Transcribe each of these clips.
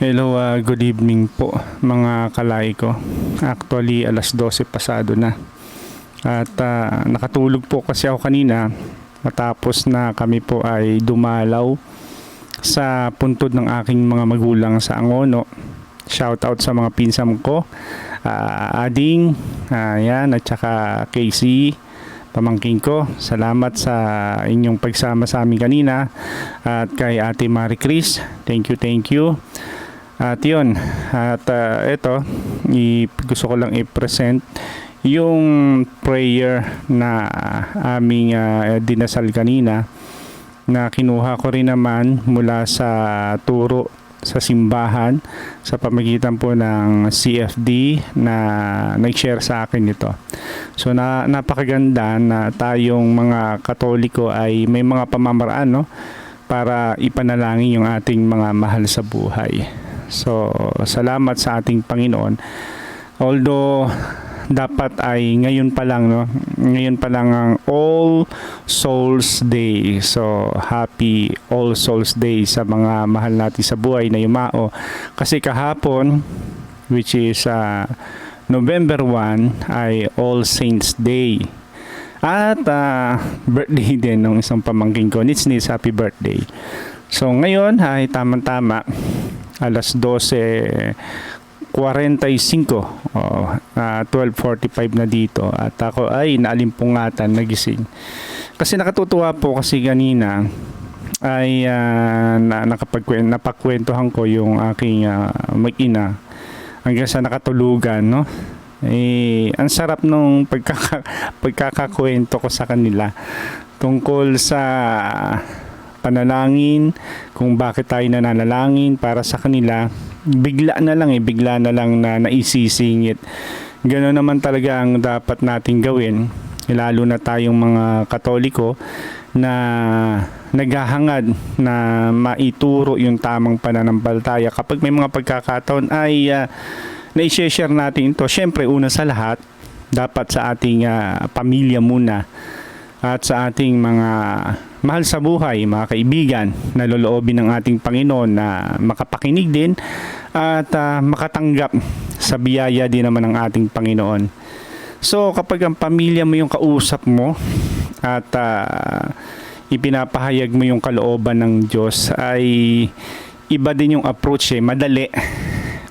Hello, good evening po mga kalay ko. Actually, alas 12 pasado na. At nakatulog po kasi ako kanina matapos na kami po ay dumalaw sa puntod ng aking mga magulang sa Angono. Shout out sa mga pinsam ko, Ading, yan, at saka Casey, pamangking ko. Salamat sa inyong pagsama sa amin kanina. At kay Ate Marie Chris, thank you. At yun, at ito, gusto ko lang i-present yung prayer na aming dinasal kanina, na kinuha ko rin naman mula sa turo sa simbahan sa pamagitan po ng CFD na nag-share sa akin ito. So napakaganda na tayong mga Katoliko ay may mga pamamaraan, no, para ipanalangin yung ating mga mahal sa buhay. So salamat sa ating Panginoon. Although dapat ay ngayon pa lang, no? Ngayon pa lang ang All Souls Day. So happy All Souls Day sa mga mahal natin sa buhay na yumao. Kasi kahapon, which is November 1, ay All Saints Day. At birthday din ng isang pamangkin ko. Nits, happy birthday. So ngayon ay tamang-tama alas 12:45, 12:45 na dito, at ako ay naalimpungatan, nagising. Kasi nakatutuwa po kasi kanina ay napakwentuhan ko yung aking mag-ina hanggang sa nakatulugan, no? Ang sarap nung pagkakakwento ko sa kanila tungkol sa panalangin, kung bakit tayo nananalangin para sa kanila. Bigla na lang na naisisingit. Gano'n naman talaga ang dapat nating gawin, lalo na tayong mga Katoliko na naghahangad na maituro yung tamang pananampalataya. Kapag may mga pagkakataon ay na-share natin ito. Siyempre, una sa lahat, dapat sa ating pamilya muna at sa ating mga mahal sa buhay, mga kaibigan, na loloobin ng ating Panginoon na makapakinig din at makatanggap sa biyaya din naman ng ating Panginoon. So kapag ang pamilya mo yung kausap mo at ipinapahayag mo yung kalooban ng Diyos, ay iba din yung approach, madali.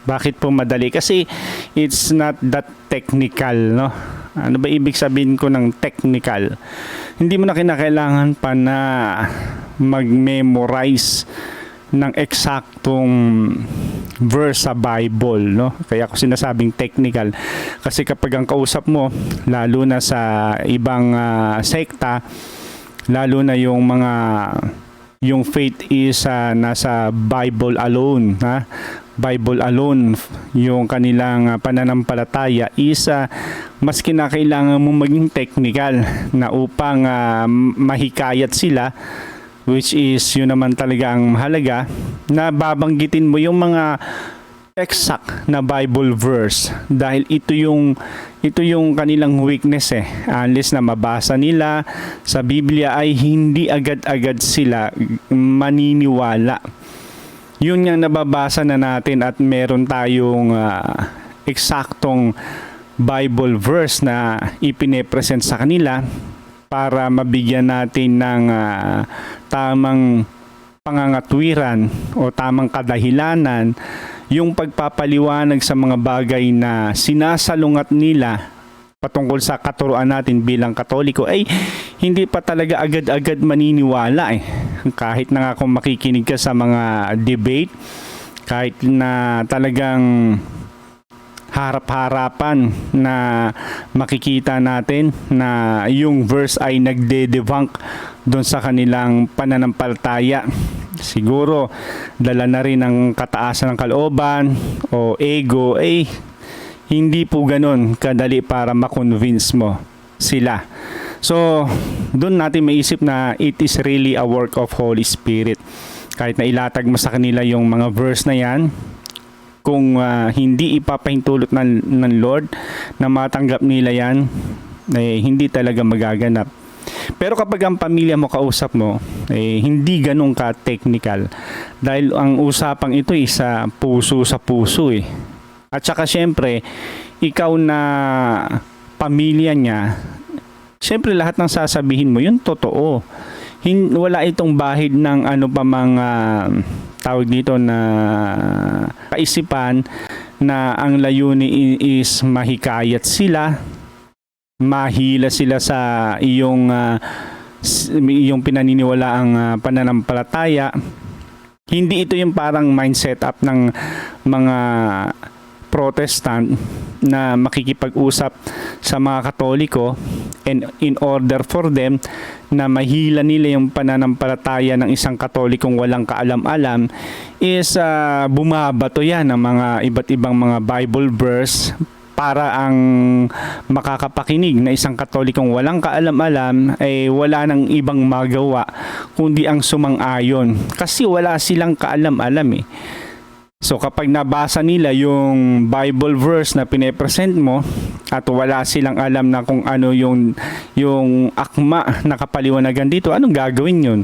Bakit po madali? Kasi it's not that technical, no? Ano ba ibig sabihin ko ng technical? Hindi mo na kinakailangan pa na mag-memorize ng eksaktong verse sa Bible, no? Kaya ako sinasabing technical. Kasi kapag ang kausap mo, lalo na sa ibang sekta, lalo na yung faith is nasa Bible alone, ha? Bible alone, yung kanilang pananampalataya is mas kinakailangan mo maging technical na upang mahikayat sila, which is yun naman talaga ang mahalaga, na babanggitin mo yung mga exact na Bible verse, dahil ito yung kanilang weakness, unless na mabasa nila sa Biblia ay hindi agad-agad sila maniniwala. Yun yung nababasa na natin at meron tayong eksaktong Bible verse na ipine-present sa kanila para mabigyan natin ng tamang pangangatwiran o tamang kadahilanan yung pagpapaliwanag sa mga bagay na sinasalungat nila patungkol sa katuruan natin bilang Katoliko, ay hindi pa talaga agad-agad maniniwala. Kahit na nga kung makikinig ka sa mga debate, kahit na talagang harap-harapan na makikita natin na yung verse ay nagde-debunk doon sa kanilang pananampalataya, siguro dala na rin ng kataasan ng kalooban o ego, hindi po ganun kadali para makonvince mo sila. So, doon natin maisip na it is really a work of Holy Spirit. Kahit na ilatag mo sa kanila yung mga verse na yan, kung hindi ipapahintulot ng Lord na matanggap nila yan, hindi talaga magaganap. Pero kapag ang pamilya mo kausap mo, hindi ganun ka technical. Dahil ang usapang ito sa puso eh. At saka syempre, ikaw na pamilya niya, syempre lahat ng sasabihin mo, yun totoo. Wala itong bahid ng ano pa mga tawag dito na kaisipan na ang layunin is mahikayat sila, mahila sila sa iyong pinaniniwalaang pananampalataya. Hindi ito yung parang mindset up ng mga Protestant na makikipag-usap sa mga Katoliko, and in order for them na mahila nila yung pananampalataya ng isang Katolikong walang kaalam-alam is bumabato yan ng mga iba't ibang mga Bible verse para ang makakapakinig na isang Katolikong walang kaalam-alam ay wala nang ibang magawa kundi ang sumang-ayon, kasi wala silang kaalam-alam eh. So kapag nabasa nila yung Bible verse na pinepresent mo at wala silang alam na kung ano yung akma na kapaliwanagan dito, anong gagawin yun?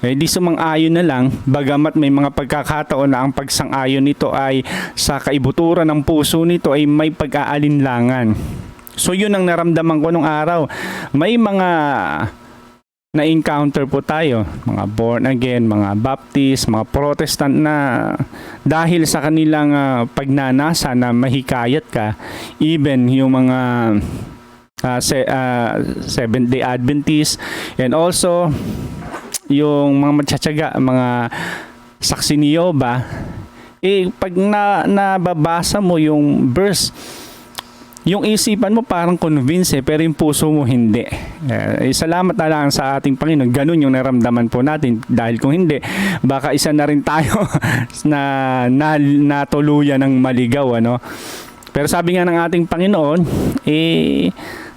Di sumang-ayon na lang, bagamat may mga pagkakataon na ang pagsang-ayon nito ay sa kaibuturan ng puso nito ay may pag-aalinlangan. So yun ang naramdaman ko nung araw. May mga na-encounter po tayo, mga born again, mga Baptist, mga Protestant na dahil sa kanilang pagnanasa na mahikayat ka, even yung mga Seventh-day Adventist, and also yung mga matsatsaga, mga saksi ni Yehova, pag nababasa mo yung verse, yung isipan mo parang convince pero yung puso mo hindi. Salamat na lang sa ating Panginoon. Ganun yung naramdaman po natin. Dahil kung hindi, baka isa na rin tayo na natuluyan ng maligaw. Ano? Pero sabi nga ng ating Panginoon,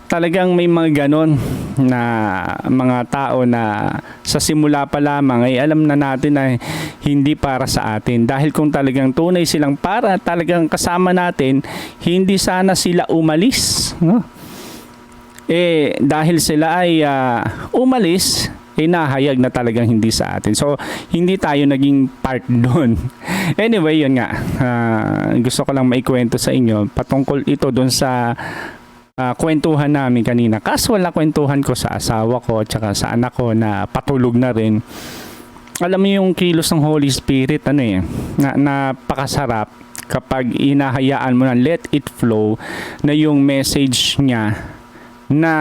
talagang may mga ganon na mga tao na sa simula pa lamang ay alam na natin na hindi para sa atin. Dahil kung talagang tunay silang para, talagang kasama natin, hindi sana sila umalis. No? Dahil sila ay umalis, nahayag na talagang hindi sa atin. So, hindi tayo naging part doon. Anyway, yun nga. Gusto ko lang maikwento sa inyo. Patungkol ito doon sa kwentuhan namin kanina. Casual na kwentuhan ko sa asawa ko at saka sa anak ko na patulog na rin. Alam mo yung kilos ng Holy Spirit, napakasarap kapag inahayaan mo na let it flow, na yung message niya na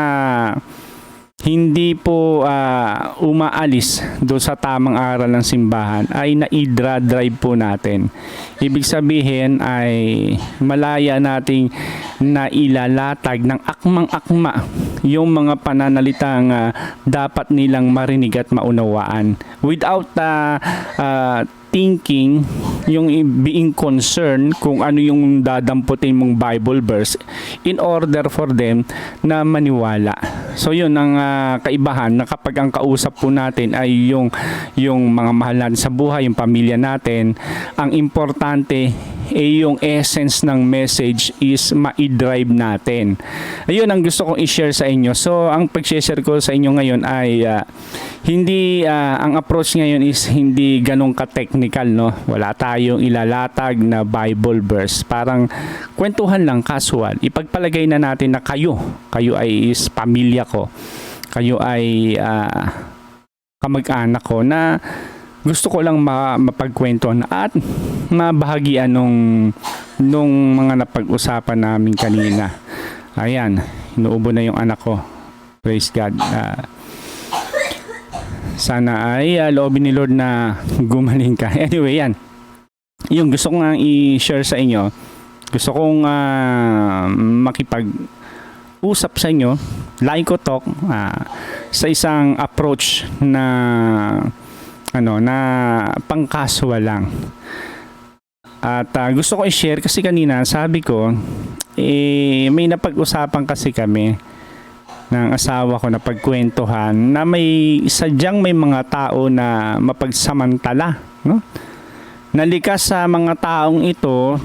hindi po umaalis doon sa tamang aral ng simbahan ay na-drive po natin. Ibig sabihin ay malaya nating nailalatag ng akmang-akma yung mga pananalitang dapat nilang marinig at maunawaan without thinking, yung being concerned kung ano yung dadamputin mong Bible verse in order for them na maniwala. So yun ang kaibahan, na kapag ang kausap po natin ay yung mga mahal natin sa buhay, yung pamilya natin, ang importante yung essence ng message is ma-drive natin. Ayun ang gusto kong i-share sa inyo. So ang pag-share ko sa inyo ngayon ay hindi ang approach ngayon is hindi ganong ka-technical, no? Wala tayong ilalatag na Bible verse. Parang kwentuhan lang, casual. Ipagpalagay na natin na kayo ay is pamilya ko. Kayo ay kamag-anak ko na gusto ko lang mapagkwentuhan at mabahagian nung mga napag-usapan namin kanina. Ayan, inuubo na yung anak ko. Praise God. Sana ay loobin ni Lord na gumaling ka. Anyway, yan. Yung gusto ko nga i-share sa inyo. Gusto kong makipag-usap sa inyo, like ko talk, sa isang approach na na pang-casual lang. At gusto ko i-share kasi kanina sabi ko, may napag-usapan kasi kami ng asawa ko na pagkwentuhan na may sadyang may mga tao na mapagsamantala, no? Nalikas sa mga taong ito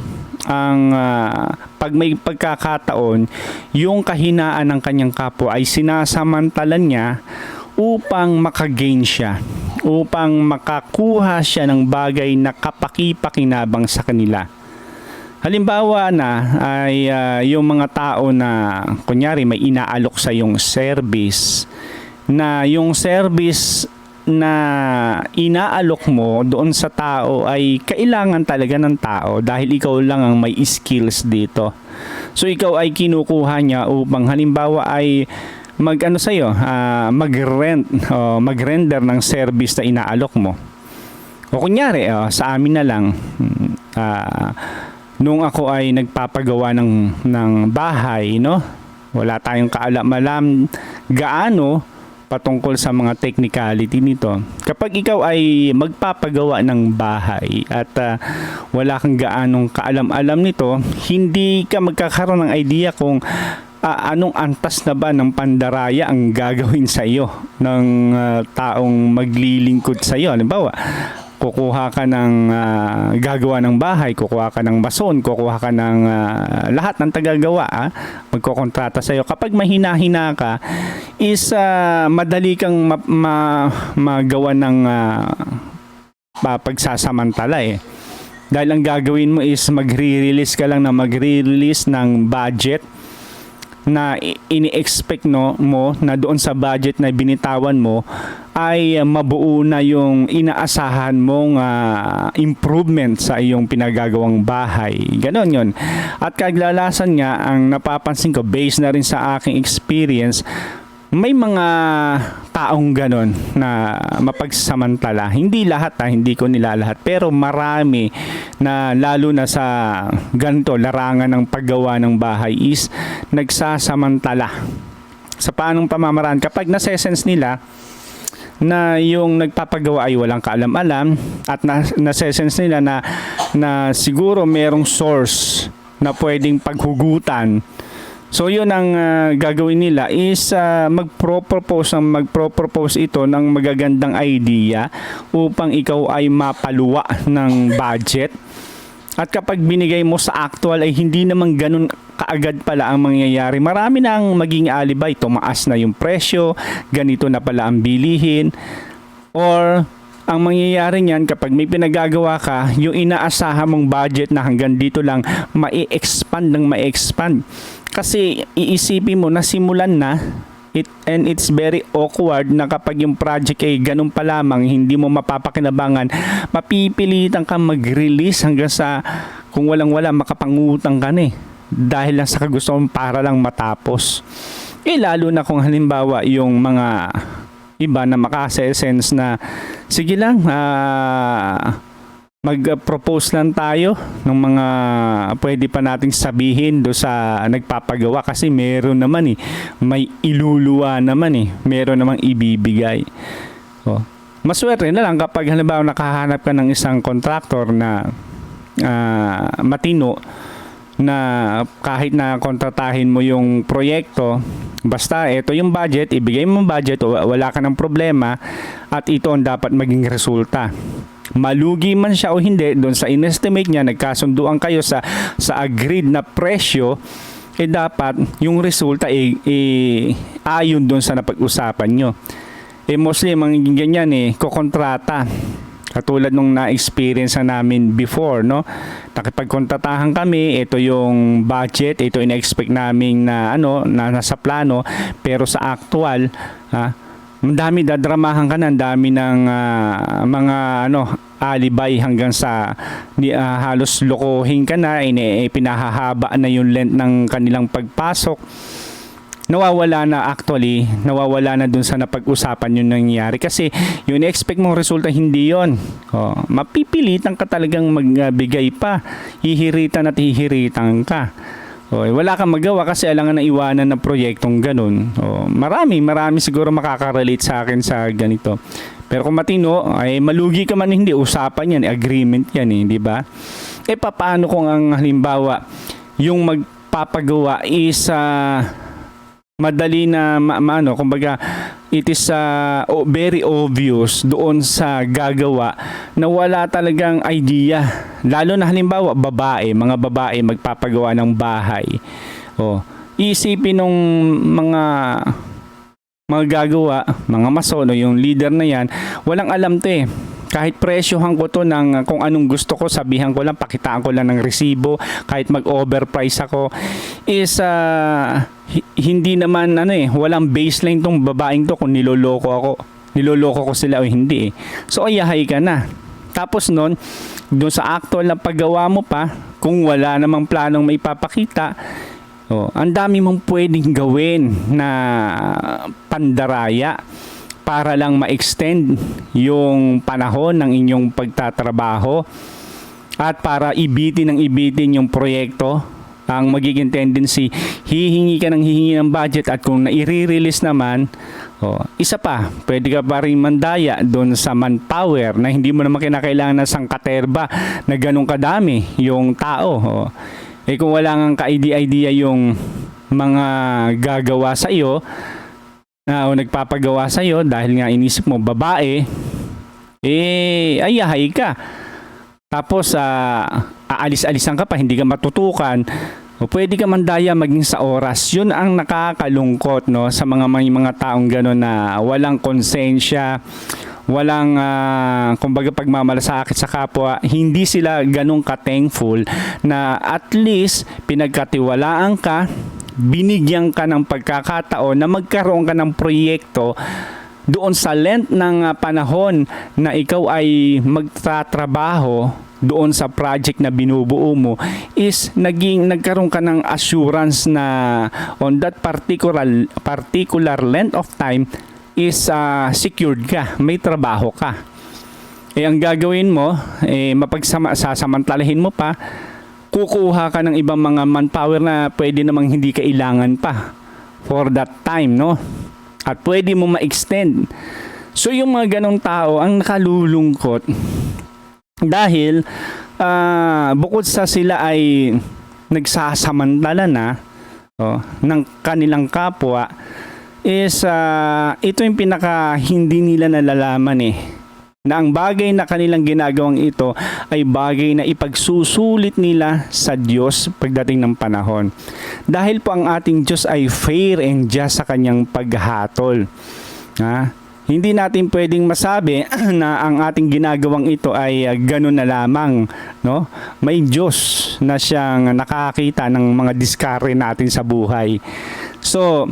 ang pag may pagkakataon, yung kahinaan ng kanyang kapwa ay sinasamantalan niya upang makagain siya, upang makakuha siya ng bagay na kapaki-pakinabang sa kanila. Halimbawa na ay yung mga tao na kunyari may inaalok sa yung service, na yung service na inaalok mo doon sa tao ay kailangan talaga ng tao dahil ikaw lang ang may skills dito. So ikaw ay kinukuha niya upang halimbawa ay mag-ano sa'yo, mag-render ng service na inaalok mo. O kunyari, sa amin na lang, nung ako ay nagpapagawa ng bahay, no? Wala tayong kaalam-alam gaano patungkol sa mga technicality nito. Kapag ikaw ay magpapagawa ng bahay at wala kang gaanong kaalam-alam nito, hindi ka magkakaroon ng idea kung anong antas na ba ng pandaraya ang gagawin sa iyo ng taong maglilingkod sa iyo. Halimbawa, kukuha ka ng gagawa ng bahay, kukuha ka ng bason, kukuha ka ng lahat ng tagagawa, magkokontrata sa iyo. Kapag mahina-hina ka, is madali kang magawa ng pagsasamantala eh. Dahil ang gagawin mo is magre-release ka lang na magre-release ng budget na ini-expect mo na doon sa budget na binitawan mo ay mabuo na yung inaasahan mong improvement sa iyong pinagagawang bahay. Ganon yun. At kaglalasan nga, ang napapansin ko, based na rin sa aking experience, may mga taong ganon na mapagsamantala. Hindi lahat, hindi ko nilalahat, pero marami na lalo na sa ganito, larangan ng paggawa ng bahay is nagsasamantala. Sa paanong pamamaraan, kapag nasesense nila na yung nagpapagawa ay walang kaalam-alam at nasesense nila na siguro merong source na pwedeng paghugutan. So yun ang gagawin nila is magpro-propose ito ng magagandang idea upang ikaw ay mapaluwa ng budget. At kapag binigay mo sa actual ay hindi naman ganun kaagad pala ang mangyayari. Marami na ang maging alibay, tumaas na yung presyo, ganito na pala ang bilihin. Or ang mangyayari niyan kapag may pinagagawa ka, yung inaasahan mong budget na hanggang dito lang, mai-expand ng mai-expand. Kasi iisipin mo na simulan na and it's very awkward na kapag yung project ay ganun pa lamang, hindi mo mapapakinabangan, mapipilitan kang mag-release hanggang sa kung walang-wala makapangutang ka na dahil lang sa kagustuhan para lang matapos. Lalo na kung halimbawa yung mga iba na makasa-sense na sige lang, mag-propose lang tayo ng mga pwede pa nating sabihin do sa nagpapagawa kasi meron naman may iluluwa naman meron namang ibibigay. Maswerte na lang kapag halimbawa nakahanap ka ng isang contractor na matino na kahit na kontratahin mo yung proyekto, basta ito yung budget, ibigay mo yung budget, wala ka ng problema at ito ang dapat maging resulta. Malugi man siya o hindi doon sa inestimate niya, nagkasunduan kayo sa agreed na presyo, dapat yung resulta ayon doon sa napag-usapan nyo. Mostly magiging ganyan kukontrata. Katulad nung na-experience na namin before, no? Nakipagkontratahan kami, ito yung budget, ito ina-expect namin na nasa plano, pero sa actual, ang dami dadramahan ka na, ang dami ng mga alibay hanggang sa halos lokohin ka na, pinahahaba na yung length ng kanilang pagpasok. Nawawala na dun sa napag-usapan yung nangyayari kasi yung expect mong resulta hindi yon. Mapipilitan ka talagang magbigay pa, hihiritan ka. Wala kang magawa kasi alangan na iwanan ng proyektong ganun. Marami siguro makaka-relate sa akin sa ganito. Pero kung matino, ay malugi ka man hindi, usapan yan, agreement yan di ba? Paano kung ang halimbawa, yung magpapagawa is madali na kumbaga it is very obvious doon sa gagawa na wala talagang idea, lalo na halimbawa mga babae magpapagawa ng bahay. Isipin nung mga mga gagawa, mga mason o yung leader na yan, walang alam to eh. Kahit presyohan ko to ng kung anong gusto ko, sabihan ko lang, pakitaan ko lang ng resibo, kahit mag-overprice ako, is hindi naman walang baseline tong babaeng to kung niloloko ko sila o hindi eh. So ayahay ka na. Tapos nun, doon sa actual na paggawa mo pa, kung wala namang planong may papakita, ang dami mong pwedeng gawin na pandaraya para lang ma-extend yung panahon ng inyong pagtatrabaho at para ibitin yung proyekto. Ang magiging tendency, hihingi ka ng budget at kung nai-release naman, isa pa, pwede ka pa rin mandaya doon sa manpower na hindi mo naman kinakailangan na sangkaterba na ganun kadami yung tao. Kung wala ngang ka-idea yung mga gagawa sa iyo o nagpapagawa sa iyo dahil nga inisip mo babae, ayahay ka. Tapos aalis-alisan ka pa, hindi ka matutukan. Pwede ka mandaya maging sa oras. Yun ang nakakalungkot sa may mga taong gano'n na walang konsensya, walang kumbaga pagmamalasakit sa kapwa, hindi sila ganun ka-thankful na at least pinagkatiwalaan ka, binigyan ka ng pagkakataon na magkaroon ka ng proyekto doon sa length ng panahon na ikaw ay magtatrabaho doon sa project na binubuo mo, is nagkaroon ka ng assurance na on that particular length of time is secured ka, may trabaho ka. Ang gagawin mo, sasamantalahin mo pa, kukuha ka ng ibang mga manpower na pwede namang hindi kailangan pa for that time, no? At pwede mo ma-extend. So yung mga ganong tao ang nakalulungkot dahil bukod sa sila ay nagsasamantala na ng kanilang kapwa, is ito yung pinaka hindi nila nalalaman na ang bagay na kanilang ginagawang ito ay bagay na ipagsusulit nila sa Diyos pagdating ng panahon. Dahil po ang ating Diyos ay fair and just sa kanyang paghatol. Hindi natin pwedeng masabi na ang ating ginagawang ito ay ganun na lamang, no? May Diyos na siyang nakakita ng mga diskarte natin sa buhay. So,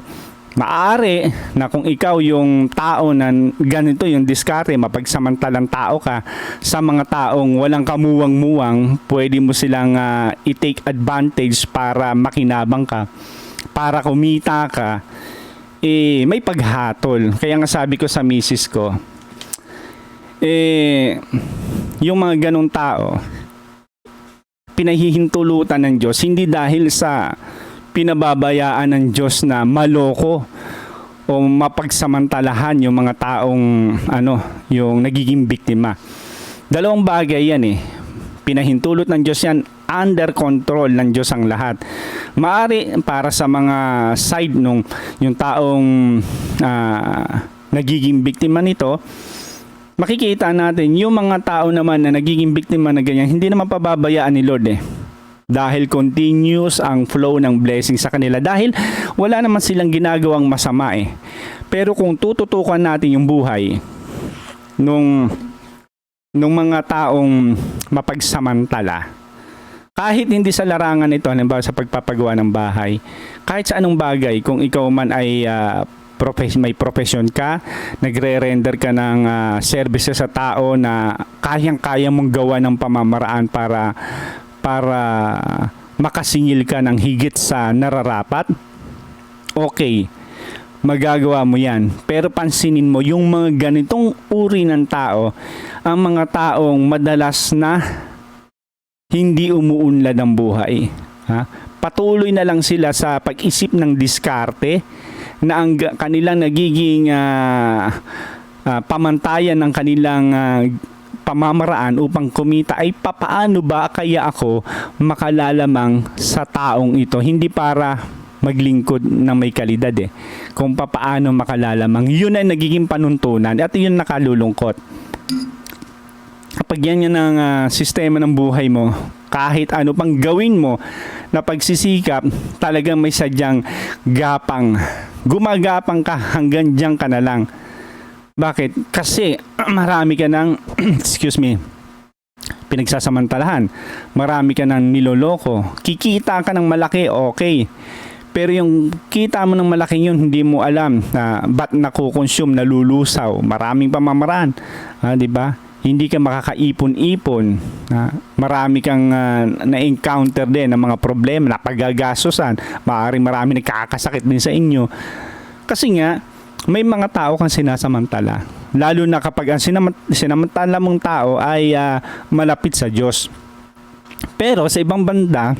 maaari na kung ikaw yung tao na ganito yung diskarte, mapagsamantalang tao ka sa mga taong walang kamuwang-muwang, pwede mo silang i-take advantage para makinabang ka, para kumita ka, may paghatol. Kaya nga sabi ko sa misis ko, yung mga ganong tao, pinahihintulutan ng Diyos, hindi dahil sa pinababayaan ng Diyos na maloko o mapagsamantalahan yung mga taong yung nagiging biktima. Dalawang bagay yan Pinahintulot ng Diyos yan, under control ng Diyos ang lahat. Maari para sa mga side yung taong nagiging biktima nito, makikita natin yung mga tao naman na nagiging biktima na ganyan, hindi naman pababayaan ni Lord dahil continuous ang flow ng blessing sa kanila dahil wala naman silang ginagawang masama Pero kung tututukan natin yung buhay nung mga taong mapagsamantala, kahit hindi sa larangan ito, halimbawa sa pagpapagawa ng bahay, kahit sa anong bagay, kung ikaw man ay may profession ka, nagre-render ka ng services sa tao na kayang-kaya mong gawa ng pamamaraan para makasingil ka ng higit sa nararapat, okay, magagawa mo yan. Pero pansinin mo, yung mga ganitong uri ng tao, ang mga taong madalas na hindi umuunlad ang buhay. Patuloy na lang sila sa pag-isip ng diskarte na ang kanilang nagiging pamantayan ng kanilang pamamaraan upang kumita ay papaano ba kaya ako makalalamang sa taong ito, hindi para maglingkod ng may kalidad kung papaano makalalamang. Yun ay nagiging panuntunan at yun nakalulungkot. Kapag yan ang sistema ng buhay mo, kahit ano pang gawin mo na pagsisikap, talagang may sadyang gapang Gumagapang ka hanggang diyan ka na lang. Bakit? Kasi marami ka ng excuse me, pinagsasamantalahan. Marami ka ng niloloko. Kikita ka ng malaki, okay. Pero yung kita mo ng malaki yun, hindi mo alam na ba't nakukonsume, nalulusaw. Maraming pamamaraan. Di ba? Hindi ka makakaipon-ipon. Marami kang na-encounter din ng mga problema, napagagastosan. Marami nagkakasakit din sa inyo. Kasi nga, may mga tao kang sinasamantala. Lalo na kapag ang sinamantala mong tao ay malapit sa Diyos. Pero sa ibang banda,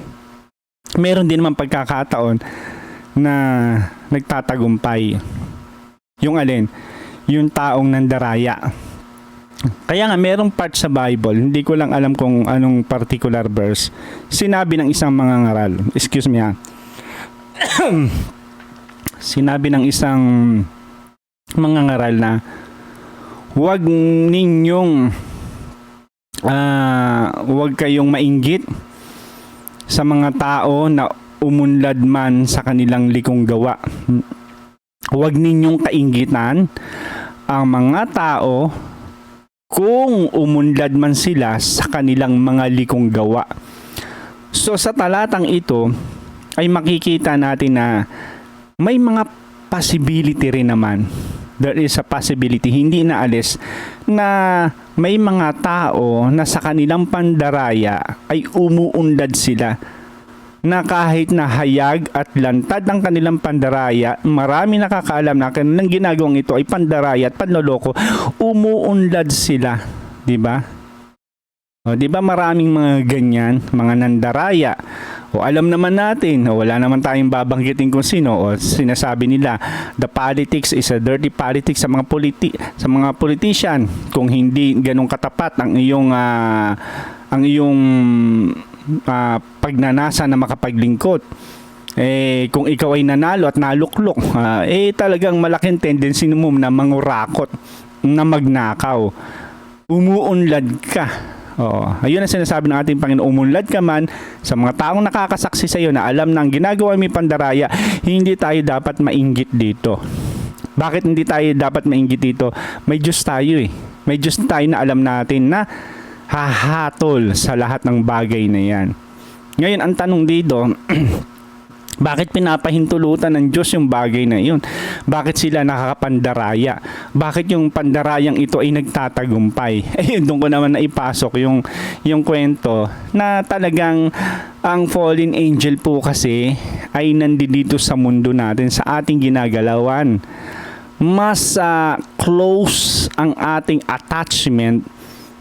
meron din naman pagkakataon na nagtatagumpay. Yung alin? Yung taong nandaraya. Kaya nga merong part sa Bible, hindi ko lang alam kung anong particular verse, sinabi ng isang mangangaral, excuse me sinabi ng isang mangangaral na huwag kayong mainggit sa mga tao na umunlad man sa kanilang likong gawa. Huwag ninyong kainggitan ang mga tao kung umunlad man sila sa kanilang mga likong gawa. So sa talatang ito ay makikita natin na may mga possibility rin naman. There is a possibility, hindi naalis, na may mga tao na sa kanilang pandaraya ay umuunlad sila, na kahit na hayag at lantad ang kanilang pandaraya, marami nakakaalam na kanilang ginagawang ito ay pandaraya at panloloko, umuunlad sila, di ba? O, di ba maraming mga ganyan, mga nandaraya. O alam naman natin, wala naman tayong babanggitin kung sino. O sinasabi nila, the politics is a dirty politics sa mga politician. Kung hindi ganun katapat ang iyong pagnanasa na makapaglingkod. Kung ikaw ay nanalo at naluklok, talagang malaking tendency mo na mangurakot, na magnakaw. Umuunlad ka. Ayun ang sinasabi ng ating Panginoon, umunlad ka man sa mga taong nakakasaksi sa iyo na alam na ang ginagawa mo pandaraya, hindi tayo dapat mainggit dito. Bakit hindi tayo dapat mainggit dito? May Diyos tayo eh. May Diyos tayo na alam natin na hahatol sa lahat ng bagay na yan. Ngayon, ang tanong dito, bakit pinapahintulutan ng Diyos yung bagay na yun? Bakit sila nakakapandaraya? Bakit yung pandarayang ito ay nagtatagumpay? Doon ko naman naipasok yung kwento na talagang ang fallen angel po kasi ay nandito sa mundo natin, sa ating ginagalawan. Mas close ang ating attachment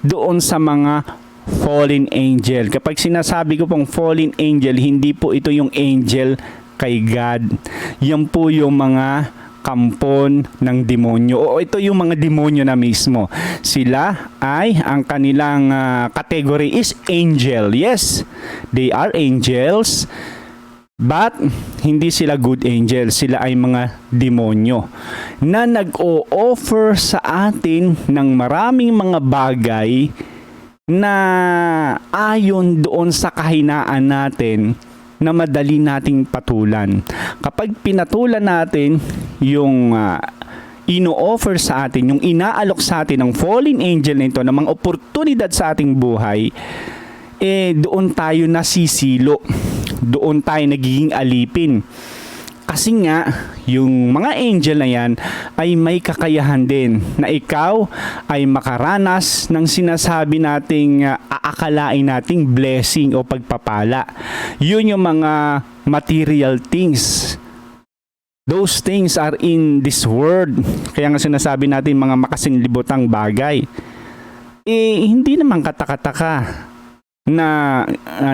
doon sa mga fallen angel. Kapag sinasabi ko pong fallen angel, hindi po ito yung angel kay God. Yan po yung mga kampon ng demonyo. O ito yung mga demonyo na mismo. Sila ay, ang kanilang category is angel. Yes, they are angels. But, hindi sila good angels. Sila ay mga demonyo na nag-o-offer sa atin ng maraming mga bagay na ayon doon sa kahinaan natin na madali nating patulan. Kapag pinatulan natin yung ino-offer sa atin, yung inaalok sa atin ng fallen angel na ito, ng mga oportunidad sa ating buhay, doon tayo nasisilo. Doon tayo nagiging alipin. Kasi nga, yung mga angel na yan ay may kakayahan din na ikaw ay makaranas ng sinasabi nating aakalain nating blessing o pagpapala. Yun yung mga material things. Those things are in this world. Kaya nga sinasabi natin mga makasinlibotang bagay. Hindi naman katakataka na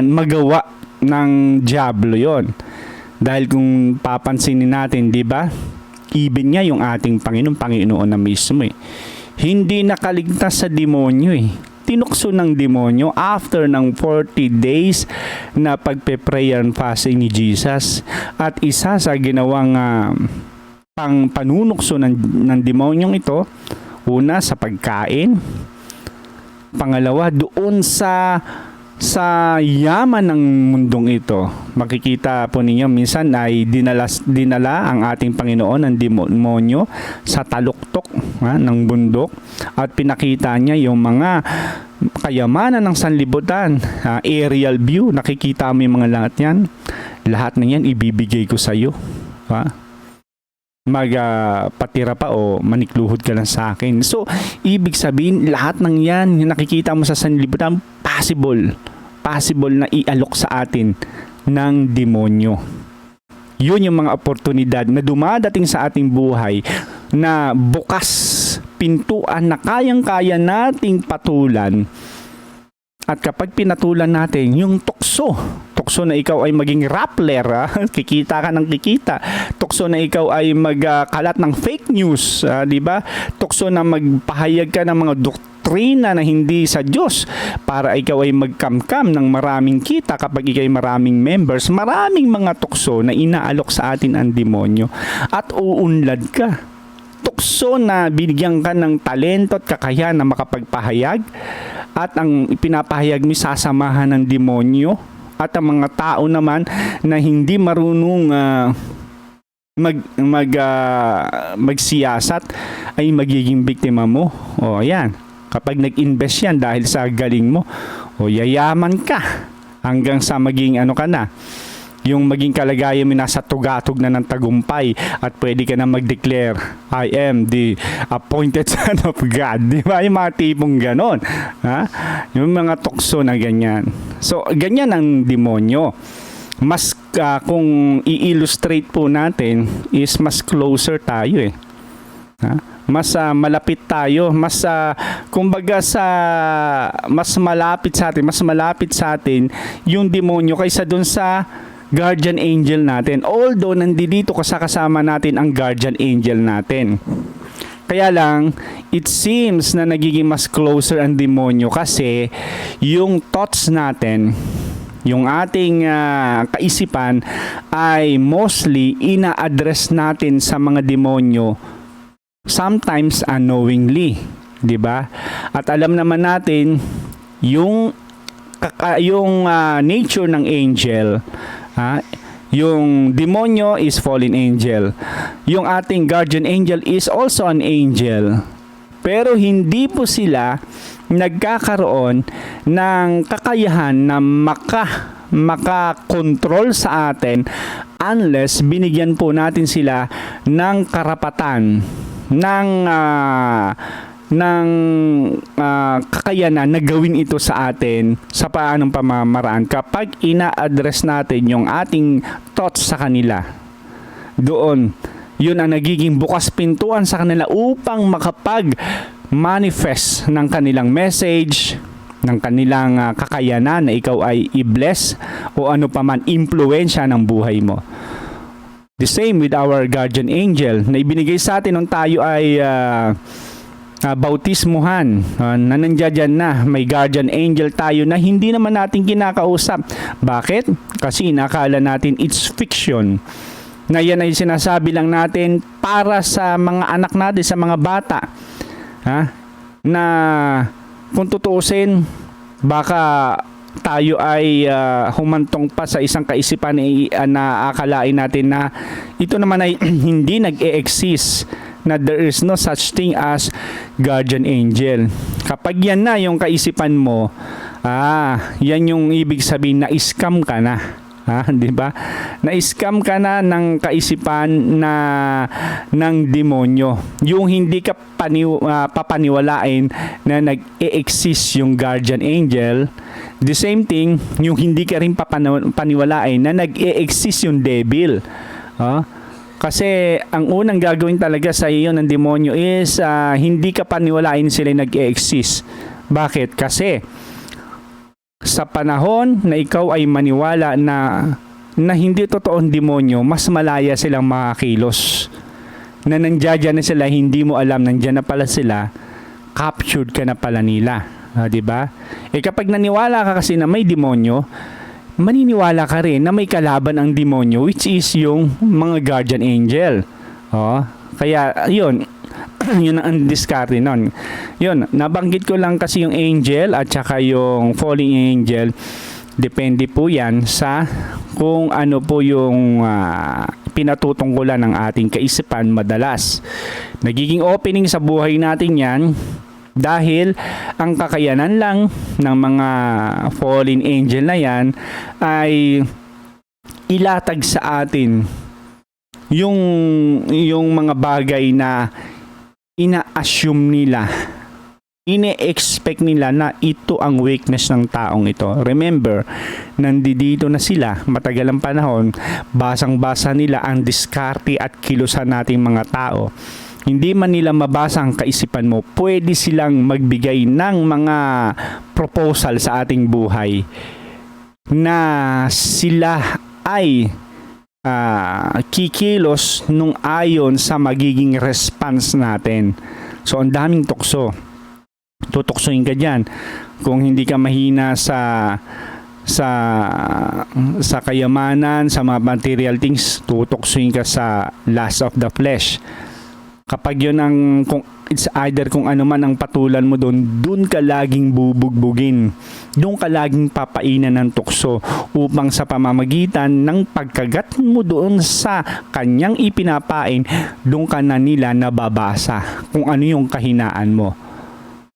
magawa ng diablo yon. Dahil kung papansinin natin, di ba? Even nga yung ating Panginoon na mismo eh. Hindi nakaligtas sa demonyo eh. Tinukso ng demonyo after ng 40 days na pagpe-prayer and fasting ni Jesus. At isa sa ginawang panunukso ng demonyong ito, una sa pagkain, pangalawa doon sa sa yaman ng mundong ito, makikita po ninyo minsan ay dinala ang ating Panginoon ng demonyo sa taluktok ng bundok at pinakita niya yung mga kayamanan ng sanlibutan, aerial view, nakikita mo yung mga lahat yan. Lahat ng yan ibibigay ko sa iyo. Magpatira pa o manikluhod ka lang sa akin. So, ibig sabihin, lahat ng yan, yung nakikita mo sa sanlibutan, possible na ialok sa atin ng demonyo. Yun yung mga oportunidad na dumadating sa ating buhay na bukas pintuan na kayang-kaya nating patulan. At kapag pinatulan natin yung tukso na ikaw ay maging rappler, kikita ka ng kikita. Tukso na ikaw ay magkalat ng fake news, di ba? Tukso na magpahayag ka ng mga doktrina na hindi sa Diyos para ikaw ay magkamkam ng maraming kita kapag ikaw ay maraming members. Maraming mga tukso na inaalok sa atin ang demonyo at uunlad ka. Tukso na binigyan ka ng talento at kakayahan na makapagpahayag at ang pinapahayag mo sasamahan ng demonyo at ang mga tao naman na hindi marunong magsiyasat ay magiging biktima mo. O ayan, kapag nag-invest yan dahil sa galing mo, o yayaman ka hanggang sa maging ka na, yung maging kalagayan mo nasa tugatog na ng tagumpay at pwede ka na mag-declare, I am the appointed son of God. Di ba? Yung mga tipong ganon. Yung mga tukso na ganyan. So, ganyan ang demonyo. Mas kung i-illustrate po natin is mas closer tayo mas malapit tayo, mas kumbaga mas malapit sa atin yung demonyo kaysa dun sa guardian angel natin. Although nandito kasama natin ang guardian angel natin. Kaya lang, it seems na nagiging mas closer ang demonyo kasi yung thoughts natin, yung ating kaisipan ay mostly ina-address natin sa mga demonyo sometimes unknowingly, 'di ba? At alam naman natin yung nature ng angel, yung demonyo is fallen angel. Yung ating guardian angel is also an angel. Pero hindi po sila nagkakaroon ng kakayahan na makakontrol sa atin unless binigyan po natin sila ng karapatan, ng kakayanan na gawin ito sa atin sa paanong pamamaraan kapag ina-address natin yung ating thoughts sa kanila. Doon, yun ang nagiging bukas pintuan sa kanila upang makapag-manifest ng kanilang message, ng kanilang kakayanan na ikaw ay i-bless o ano paman impluensya ng buhay mo. The same with our guardian angel na ibinigay sa atin nung tayo ay bautismuhan, na nandiyan na may guardian angel tayo na hindi naman natin kinakausap. Bakit? Kasi inakala natin it's fiction. Na yan ay sinasabi lang natin para sa mga anak natin, sa mga bata. Na kung tutuusin, baka tayo ay humantong pa sa isang kaisipan na akalain natin na ito naman ay hindi nag-e-exist, na there is no such thing as guardian angel. Kapag yan na yung kaisipan mo, yan yung ibig sabihin na scam ka na. Di ba? Na-scam ka na ng kaisipan ng demonyo. Yung hindi ka papaniwalain na nag-e-exist yung guardian angel. The same thing, yung hindi ka rin papaniwalain na nag-e-exist yung devil. Kasi ang unang gagawin talaga sa iyo ng demonyo is hindi ka paniwalain sila nag-e-exist. Bakit? Kasi sa panahon na ikaw ay maniwala na hindi totoong demonyo, mas malaya silang makakilos. Na nandiyan na sila, hindi mo alam, nandiyan na pala sila, captured ka na pala nila. Diba? Kapag naniwala ka kasi na may demonyo, maniniwala ka rin na may kalaban ang demonyo, which is yung mga guardian angel. Kaya yun, Yun ang diskarte nun. Yun, nabanggit ko lang kasi yung angel at saka yung falling angel. Depende po yan sa kung ano po yung pinatutungkulan ng ating kaisipan madalas. Nagiging opening sa buhay natin yan dahil ang kakayanan lang ng mga fallen angel na yan ay ilatag sa atin yung mga bagay na ina-assume nila, ine-expect nila na ito ang weakness ng taong ito. Remember, nandito na sila, matagal ang panahon, basang-basa nila ang diskarte at kilusan nating mga tao. Hindi man nila mabasa ang kaisipan mo, pwede silang magbigay ng mga proposal sa ating buhay na sila ay kikilos nung ayon sa magiging response natin. So, ang daming tukso. Tutuksoin ka dyan. Kung hindi ka mahina sa kayamanan, sa mga material things, tutuksoin ka sa lust of the flesh. Kapag yun ang, kung it's either kung ano man ang patulan mo doon ka laging bubugbugin. Doon ka laging papainan ng tukso upang sa pamamagitan ng pagkagat mo doon sa kanyang ipinapain, doon ka na nila nababasa kung ano yung kahinaan mo.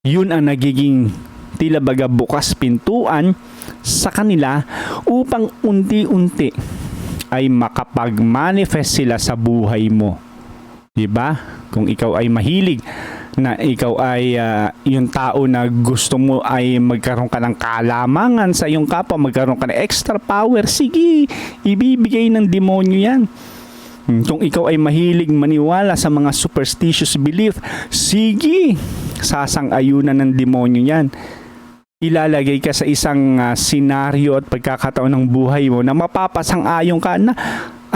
Yun ang nagiging tila baga bukas pintuan sa kanila upang unti-unti ay makapag-manifest sila sa buhay mo. Diba? Kung ikaw ay mahilig na ikaw ay yung tao na gusto mo ay magkaroon ka ng kalamangan sa iyong kapwa, magkaroon ka ng extra power, sige, ibibigay ng demonyo yan. Kung ikaw ay mahilig maniwala sa mga superstitious belief, sige, sasang-ayunan ng demonyo yan. Ilalagay ka sa isang senaryo at pagkakataon ng buhay mo na mapapasang-ayon ka na,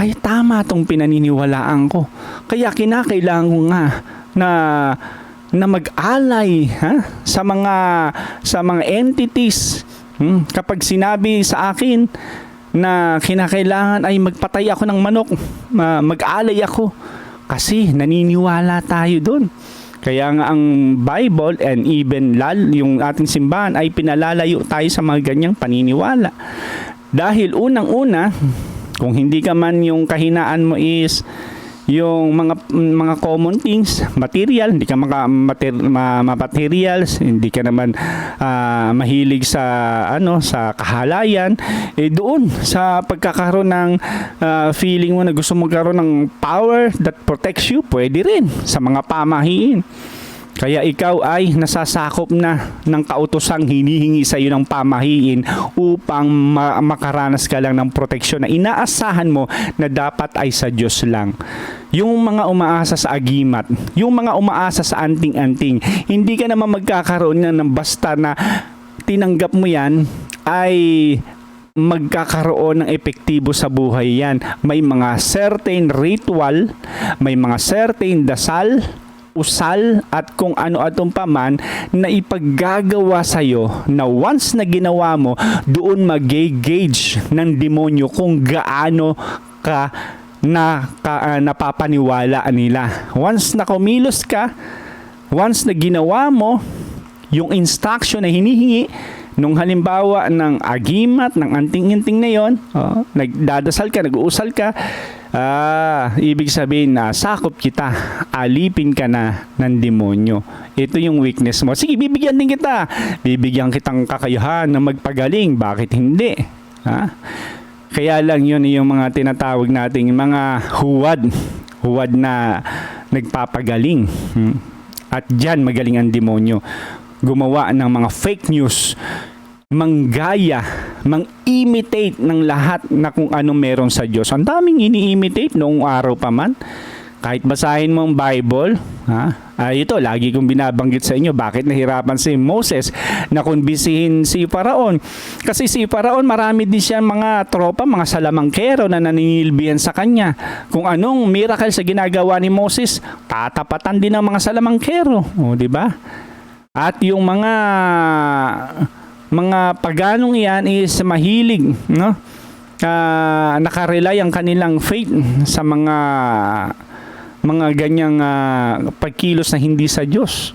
ay tama tong pinaniniwalaan ko. Kaya kinakailangan ko nga na mag-alay sa mga entities. Kapag sinabi sa akin na kinakailangan ay magpatay ako ng manok, mag-alay ako kasi naniniwala tayo doon. Kaya nga ang Bible and even yung ating simbahan ay pinalalayo tayo sa mga ganyang paniniwala. Dahil unang-una, kung hindi ka man yung kahinaan mo is yung mga common things, material, hindi ka materials, hindi ka naman mahilig sa sa kahalayan, doon sa pagkakaroon ng feeling mo na gusto mo magkaroon ng power that protects you, pwede rin sa mga pamahiin. Kaya ikaw ay nasasakop na ng kautosang hinihingi sa iyo ng pamahiin upang makaranas ka lang ng proteksyon na inaasahan mo na dapat ay sa Diyos lang. Yung mga umaasa sa agimat, yung mga umaasa sa anting-anting, hindi ka naman magkakaroon ng basta na tinanggap mo yan ay magkakaroon ng epektibo sa buhay yan. May mga certain ritual, may mga certain dasal, usal at kung ano-atong paman na ipaggagawa sa'yo na once na ginawa mo, doon mag-gauge ng demonyo kung gaano ka napapaniwala nila. Once na kumilos ka, once na ginawa mo yung instruction na hinihingi, nung halimbawa ng agimat, ng anting-inting na yon, nagdadasal ka, nag-uusal ka, ibig sabihin na sakop kita, alipin ka na ng demonyo. Ito yung weakness mo. Sige, bibigyan din kita. Bibigyan kitang kakayahan na magpagaling. Bakit hindi? Kaya lang yun yung mga tinatawag nating mga huwad na nagpapagaling. At dyan magaling ang demonyo. Gumawa ng mga fake news, manggaya, mang-imitate ng lahat na kung ano meron sa Diyos. Ang daming ini-imitate noong araw pa man. Kahit basahin mo ang Bible, ito, lagi kong binabanggit sa inyo, bakit nahirapan si Moses na kumbisihin si Faraon. Kasi si Faraon, marami din siya mga tropa, mga salamangkero na naninilbihan sa kanya. Kung anong miracle sa ginagawa ni Moses, tatapatan din ng mga salamangkero. O, di ba? At yung mga paganong iyan is mahilig, no? Nakarely ang kanilang faith sa mga mga ganyang pagkilos na hindi sa Diyos.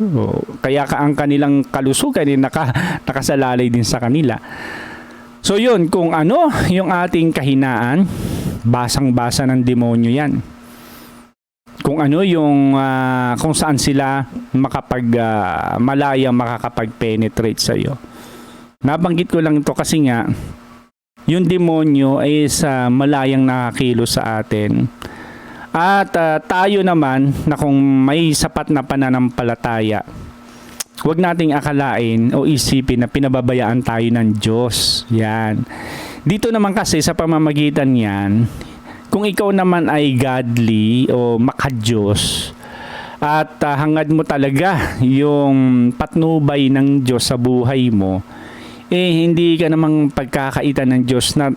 Kaya ang kanilang kalusugan ay nakasalalay din sa kanila. So yun, kung ano yung ating kahinaan, basang-basa ng demonyo yan. Kung ano yung kung saan sila malayang makakapag-penetrate sa iyo. Nabanggit ko lang ito kasi nga yung demonyo ay sa malayang nakakilos sa atin. At tayo naman na kung may sapat na pananampalataya, huwag nating akalain o isipin na pinababayaan tayo ng Diyos. Yan. Dito naman kasi sa pamamagitan yan, kung ikaw naman ay godly o maka-Diyos at hangad mo talaga yung patnubay ng Diyos sa buhay mo, hindi ka namang pagkakaitan ng Diyos na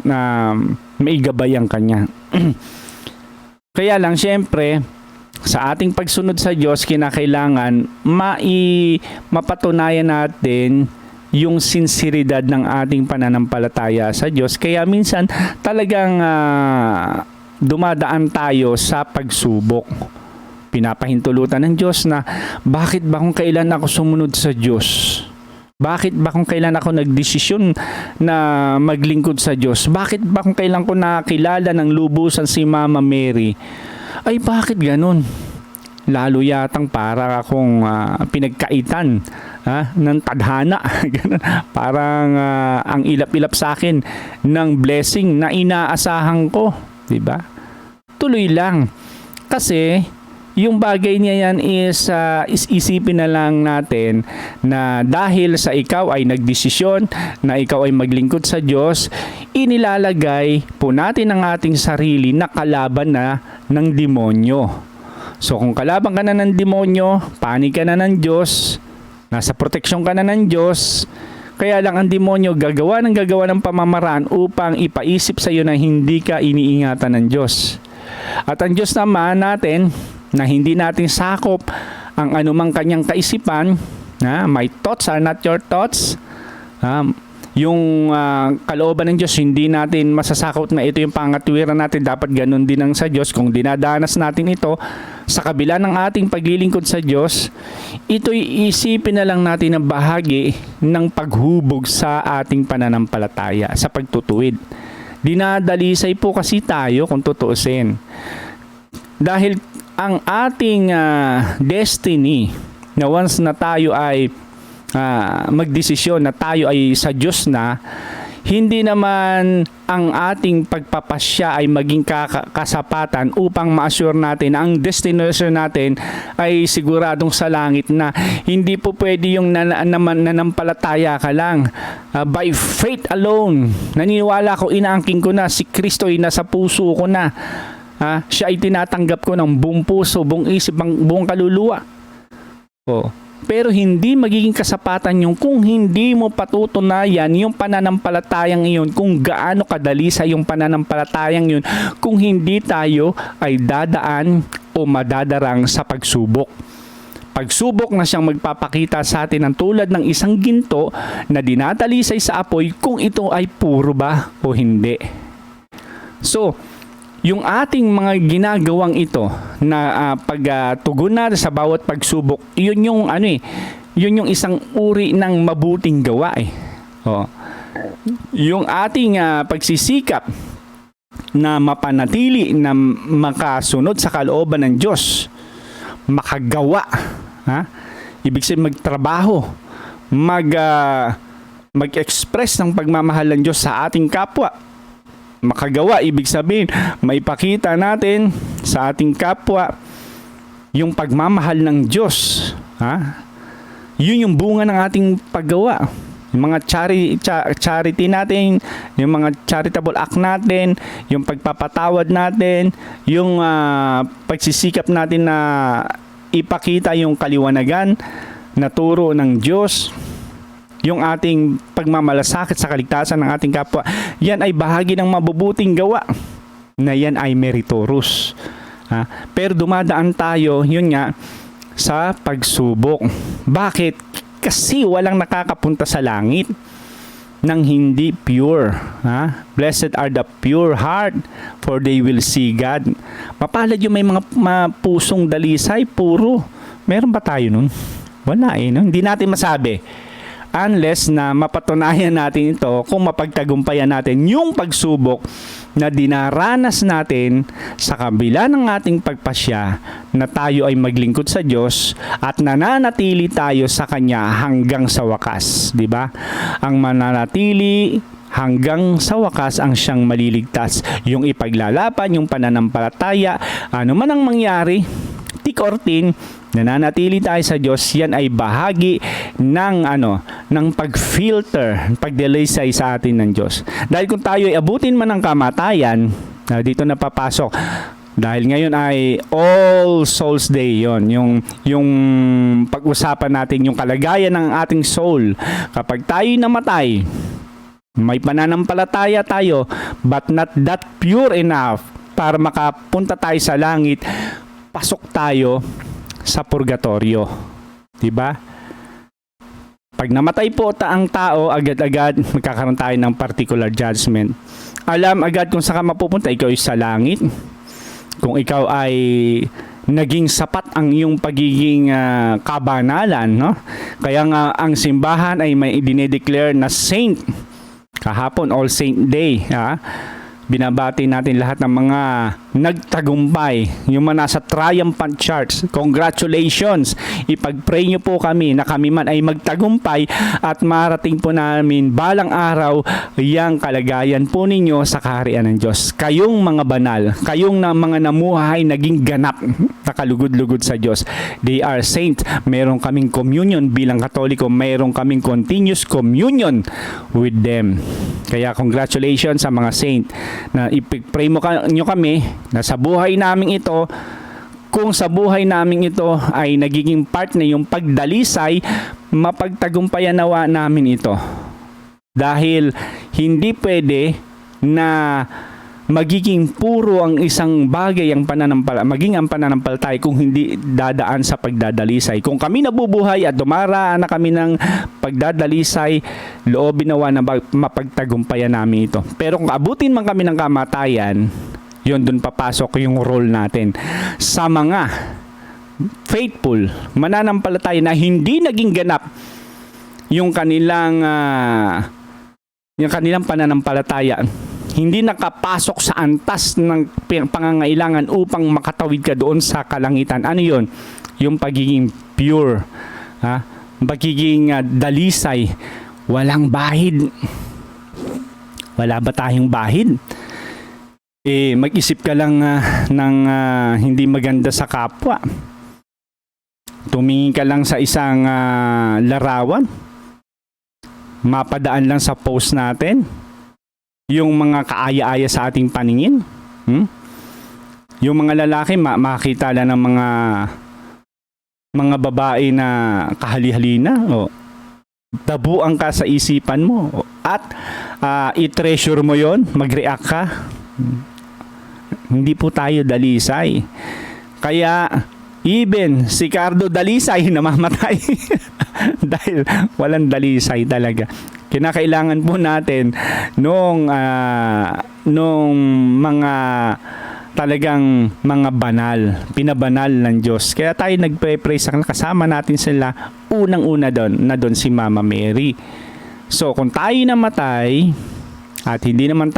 maigabayan ka niya. Kaya lang, syempre, sa ating pagsunod sa Diyos, kinakailangan mapatunayan natin yung sinseridad ng ating pananampalataya sa Diyos. Kaya minsan talagang dumadaan tayo sa pagsubok. Pinapahintulutan ng Diyos na bakit ba kung kailan ako sumunod sa Diyos? Bakit ba kung kailan ako nagdesisyon na maglingkod sa Diyos? Bakit ba kung kailan ko nakilala ng lubusan si Mama Mary? Ay bakit ganun? Lalo yatang para akong pinagkaitan ng tadhana. Parang ang ilap-ilap sa akin ng blessing na inaasahan ko. Diba? Tuloy lang. Kasi yung bagay niya yan is isipin na lang natin na dahil sa ikaw ay nagdesisyon na ikaw ay maglingkod sa Diyos, inilalagay po natin ang ating sarili na kalaban na ng demonyo. So kung kalaban ka na ng demonyo, panig ka na ng Diyos, nasa proteksyon ka na ng Diyos, kaya lang ang demonyo gagawa ng pamamaraan upang ipaisip sa iyo na hindi ka iniingatan ng Diyos. At ang Diyos naman natin, na hindi natin sakop ang anumang kanyang kaisipan, my thoughts are not your thoughts. Yung kalooban ng Diyos, hindi natin masasakot na ito yung pangatwiran natin. Dapat ganun din ang sa Diyos. Kung dinadanas natin ito sa kabila ng ating paglilingkod sa Diyos, ito'y isipin na lang natin ang bahagi ng paghubog sa ating pananampalataya, sa pagtutuwid. Dinadalisay po kasi tayo kung tutuusin. Dahil ang ating destiny na once na tayo ay magdesisyon na tayo ay sa Diyos na, hindi naman ang ating pagpapasya ay maging kasapatan upang ma-assure natin na ang destination natin ay siguradong sa langit na. Hindi po pwede yung nanampalataya ka lang. By faith alone, naniniwala ko, inaangking ko na, si Kristo ay nasa puso ko na. Siya ay tinatanggap ko ng buong puso, buong isip, buong kaluluwa. Pero hindi magiging kasapatan yung kung hindi mo patutunayan yung pananampalatayang iyon, kung gaano kadalisay yung pananampalatayang yun, kung hindi tayo ay dadaan o madadarang sa pagsubok. Pagsubok na siyang magpapakita sa atin ng tulad ng isang ginto na dinadalisay sa apoy kung ito ay puro ba o hindi. So, yung ating mga ginagawang ito na pagtugon natin sa bawat pagsubok, yun yung yun yung isang uri ng mabuting gawa eh. Yung ating pagsisikap na mapanatili na makasunod sa kalooban ng Diyos, makagawa, ibig sabihin magtrabaho, mag-express ng pagmamahal ng Diyos sa ating kapwa. Makagawa, ibig sabihin, maipakita natin sa ating kapwa yung pagmamahal ng Diyos. Yun yung bunga ng ating paggawa. Yung mga charity natin, yung mga charitable act natin, yung pagpapatawad natin, yung pagsisikap natin na ipakita yung kaliwanagan na turo ng Diyos, yung ating pagmamalasakit sa kaligtasan ng ating kapwa, yan ay bahagi ng mabubuting gawa na yan ay meritorious. Pero dumadaan tayo, yun nga, sa pagsubok. Bakit? Kasi walang nakakapunta sa langit. ng hindi pure. Ha? Blessed are the pure heart, for they will see God. Mapalad yung may mga pusong dalisay, puro. Meron ba tayo nun? Wala no? Hindi natin masabi. Unless na mapatunayan natin ito kung mapagtagumpayan natin yung pagsubok na dinaranas natin sa kabila ng ating pagpasya na tayo ay maglingkod sa Diyos at nananatili tayo sa Kanya hanggang sa wakas. Diba? Ang mananatili hanggang sa wakas ang siyang maliligtas. Yung ipaglalaban, yung pananampalataya, ano man ang mangyari, thick or thin, nananatili tayo sa Diyos, yan ay bahagi ng ng pag-filter, pagdalaysay sa atin ng Diyos. Dahil kung tayo ay abutin man ng kamatayan, dito na papasok. Dahil ngayon ay All Souls Day yon, yung pag-usapan natin yung kalagayan ng ating soul. Kapag tayo namatay, may pananampalataya tayo, but not that pure enough para makapunta tayo sa langit, pasok tayo sa purgatorio. Diba? Pag namatay po ang tao, agad-agad magkakaroon tayo ng particular judgment. Alam agad kung saan ka mapupunta. Ikaw ay sa langit. Kung ikaw ay naging sapat ang iyong pagiging kabanalan, no? Kaya nga ang simbahan ay may dinedeclare na saint. Kahapon, All Saint Day. Ha? Binabati natin lahat ng mga nagtagumpay, yung mga nasa triumphant charts. Congratulations! Ipag-pray nyo po kami na kami man ay magtagumpay at marating po namin balang araw yung kalagayan po ninyo sa kaharian ng Diyos. Kayong mga banal, kayong mga namuhay naging ganap, nakalugod-lugod sa Diyos. They are saints. Meron kaming communion bilang Katoliko, meron kaming continuous communion with them. Kaya congratulations sa mga saint na ipag-pray nyo kami na sa buhay namin ito, kung sa buhay namin ito ay nagiging part na yung pagdalisay, mapagtagumpayan nawa namin ito. Dahil hindi pwede na magiging puro ang isang bagay maging ang pananampalataya kung hindi dadaan sa pagdadalisay. Kung kami nabubuhay at dumaraan na kami ng pagdadalisay, loobin nawa na mapagtagumpayan namin ito. Pero kung abutin man kami ng kamatayan, yun dun papasok yung role natin. Sa mga faithful, mananampalataya na hindi naging ganap yung kanilang pananampalataya, hindi nakapasok sa antas ng pangangailangan upang makatawid ka doon sa kalangitan. Ano yun? Yung pagiging pure. Pagiging dalisay. Walang bahid. Wala ba tayong bahid? Mag-isip ka lang ng hindi maganda sa kapwa. Tumingin ka lang sa isang larawan. Mapadaan lang sa post natin. Yung mga kaaya-aya sa ating paningin. Yung mga lalaki, makita lang ng mga babae na kahali-halina. Tabuan ka sa isipan mo. At i-treasure mo yon, mag-react ka. Hindi po tayo dalisay. Kaya, even si Cardo Dalisay namamatay. Dahil walang dalisay talaga. Kinakailangan po natin nung mga talagang mga banal, pinabanal ng Diyos. Kaya tayo nagpre-pray sa kanila, kasama natin sila unang-una doon si Mama Mary. So kung tayo namatay at hindi naman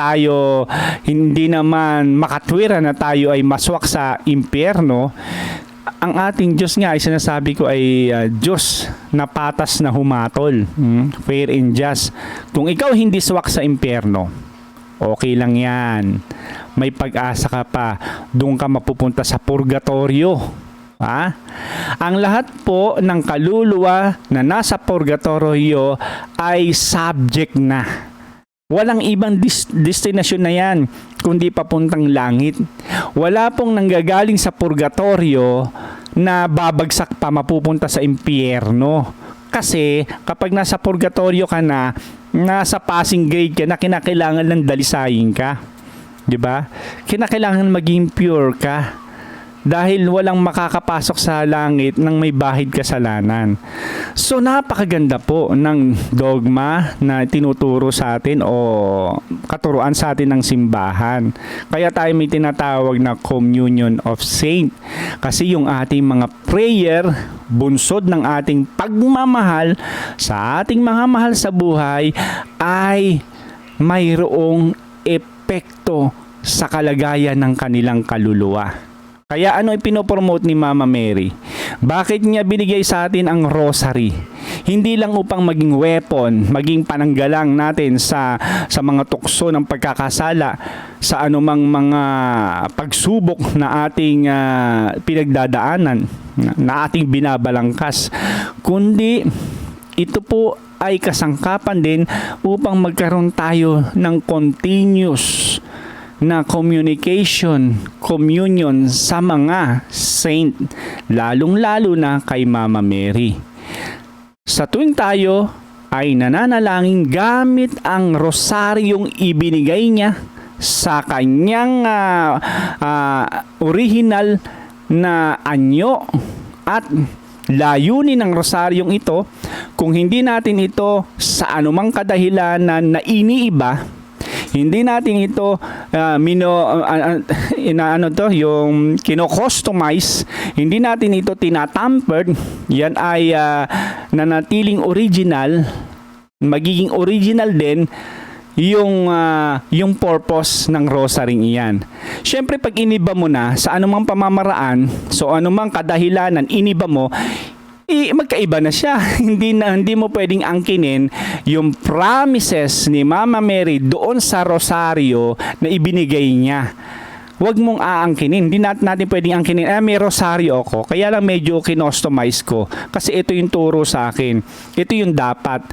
makatwira na tayo ay maswak sa impyerno, ang ating Diyos nga ay sinasabi ko ay Diyos na patas na humatol, fair and just. Kung ikaw hindi swak sa impyerno, okay lang yan. May pag-asa ka pa. Doon ka mapupunta sa purgatorio. Ang lahat po ng kaluluwa na nasa purgatorio ay subject na. Walang ibang destinasyon na yan kundi papuntang langit. Wala pong nanggagaling sa purgatorio na babagsak pa mapupunta sa impyerno. Kasi kapag nasa purgatorio ka na, nasa passing grade ka na, kinakailangan ng dalisayin ka. 'Di ba? Kinakailangan maging pure ka. dahil walang makakapasok sa langit ng may bahid kasalanan. So napakaganda po ng dogma na tinuturo sa atin o katuruan sa atin ng simbahan. Kaya tayo may tinatawag na Communion of Saint. Kasi yung ating mga prayer, bunsod ng ating pagmamahal sa ating mga mahal sa buhay ay mayroong epekto sa kalagayan ng kanilang kaluluwa. Kaya ano ipinopromote ni Mama Mary? Bakit niya binigay sa atin ang rosary? Hindi lang upang maging weapon, maging pananggalang natin sa mga tukso ng pagkakasala, sa anumang mga pagsubok na ating pinagdadaanan, na ating binabalangkas, kundi ito po ay kasangkapan din upang magkaroon tayo ng continuous na communion sa mga saint, lalong-lalo na kay Mama Mary. Sa tuwing tayo ay nananalangin gamit ang rosaryong ibinigay niya sa kanyang original na anyo at layunin ng rosaryong ito, kung hindi natin ito sa anumang kadahilanan na iniiba, hindi natin ito yung kino-customize, hindi natin ito tinatampered, yan ay nanatiling original, magiging original din yung purpose ng rosaring iyan. Siyempre pag iniba mo na sa anumang pamamaraan, so anumang kadahilanan iniba mo, magkaiba na siya. Hindi mo pwedeng angkinin yung promises ni Mama Mary doon sa rosaryo na ibinigay niya. Huwag mong aangkinin. Hindi natin pwedeng angkinin, may rosaryo ako, kaya lang medyo kinostomize ko. Kasi ito yung turo sa akin. Ito yung dapat.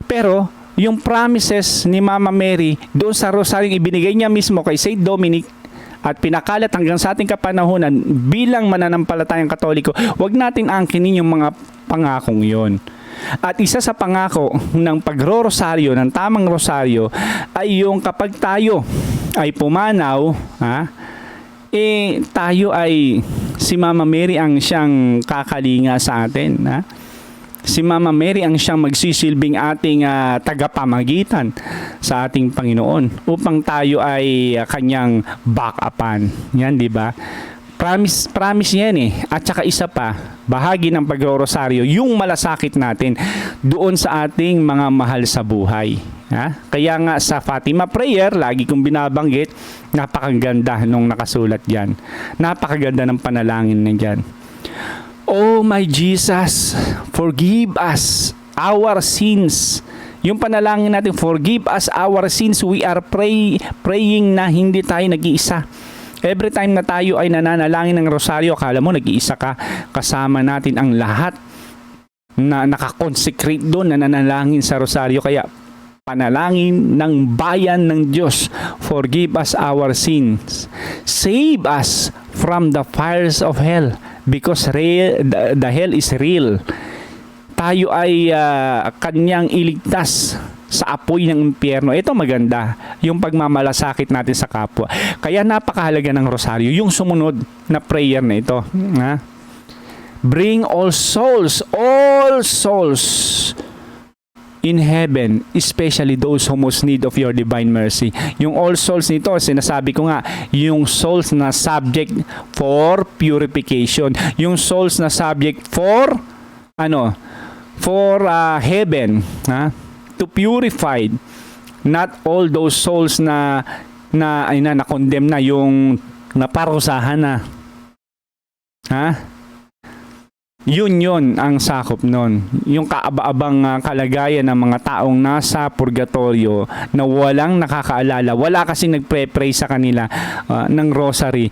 Pero, yung promises ni Mama Mary doon sa rosaryong ibinigay niya mismo kay Saint Dominic, at pinakalat hanggang sa ating kapanahunan bilang mananampalatayang Katoliko, wag natin angkinin yung mga pangakong yon. At isa sa pangako ng pagrorosaryo, ng tamang rosaryo, ay yung kapag tayo ay pumanaw, tayo ay si Mama Mary ang siyang kakalinga sa atin. Si Mama Mary ang siyang magsisilbing ating tagapamagitan sa ating Panginoon upang tayo ay kanyang back-upan. Yan, di ba? Promise yan eh. At saka isa pa, bahagi ng pagrorosaryo, yung malasakit natin doon sa ating mga mahal sa buhay. Kaya nga sa Fatima Prayer, lagi kong binabanggit, napakaganda nung nakasulat dyan. Napakaganda ng panalangin na dyan. Oh my Jesus, forgive us our sins. Yung panalangin natin, forgive us our sins. We are praying na hindi tayo nag-iisa. Every time na tayo ay nananalangin ng rosaryo, akala mo nag-iisa ka, kasama natin ang lahat na nakakonsecrate doon na nananalangin sa rosaryo. Kaya panalangin ng bayan ng Diyos, forgive us our sins. Save us from the fires of hell. Because the hell is real. Tayo ay kanyang iligtas sa apoy ng impyerno. Ito maganda, yung pagmamalasakit natin sa kapwa. Kaya napakahalaga ng rosaryo, yung sumunod na prayer na ito. Bring all souls in heaven, especially those who most need of your divine mercy. Yung all souls nito, sinasabi ko nga, yung souls na subject for purification. Yung souls na subject for heaven, to purify. Not all those souls na condemn na, yung naparusahan na. Yun ang sakop nun. Yung kaaba-abang kalagayan ng mga taong nasa purgatorio na walang nakakaalala, wala kasing nagpre-pray sa kanila ng rosary.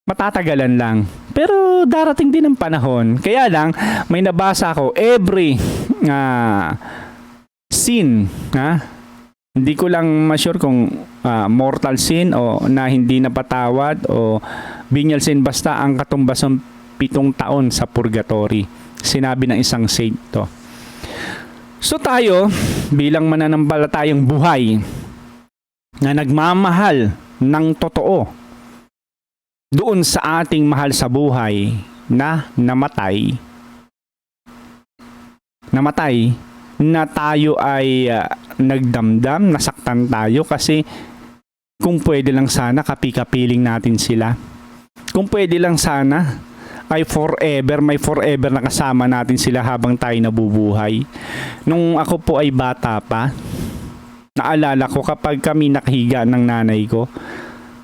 Matatagalan lang. Pero darating din ang panahon. Kaya lang, may nabasa ako, every sin, hindi ko lang ma-sure kung mortal sin o na hindi napatawad o venial sin, basta ang katumbasan 7 taon sa purgatory. Sinabi ng isang saint to. So tayo, bilang mananampalatayang buhay na nagmamahal ng totoo, doon sa ating mahal sa buhay na namatay na tayo ay nagdamdam, nasaktan tayo kasi kung pwede lang sana kapi-kapiling natin sila. Kung pwede lang sana ay may forever na kasama natin sila habang tayo nabubuhay. Nung ako po ay bata pa, naalala ko kapag kami nakahiga ng nanay ko,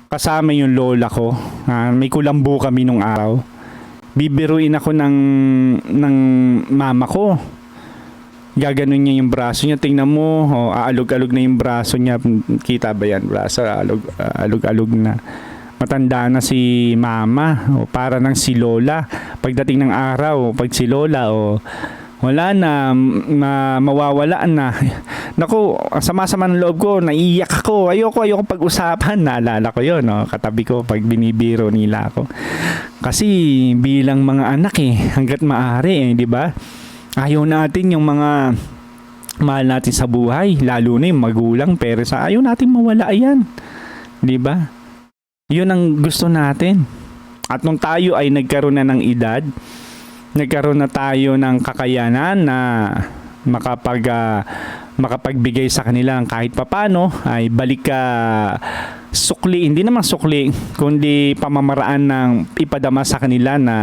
kasama yung lola ko, may kulambo kami nung araw. Bibiruin ako ng mama ko. Gaganon niya yung braso niya. Tingnan mo, aalog-alog na yung braso niya. Kita ba yan? Braso, alog-alog na. Matanda na si mama. Para nang si lola. Pagdating ng araw, pag si lola, wala na, mawawala na. Naku, sama-sama ng loob ko, naiiyak ako. Ayoko pag-usapan. Naalala ko yun, katabi ko pag binibiro nila ako. Kasi bilang mga anak hanggat maaari di ba? Ayaw natin yung mga mahal natin sa buhay, lalo na yung magulang, pero ayaw natin mawala yan. Di ba? Yun ang gusto natin. At nung tayo ay nagkaroon na ng edad, nagkaroon na tayo ng kakayanan na makapagbigay sa kanila kahit papano, ay balik ka sukli, hindi naman sukli, kundi pamamaraan ng ipadama sa kanila na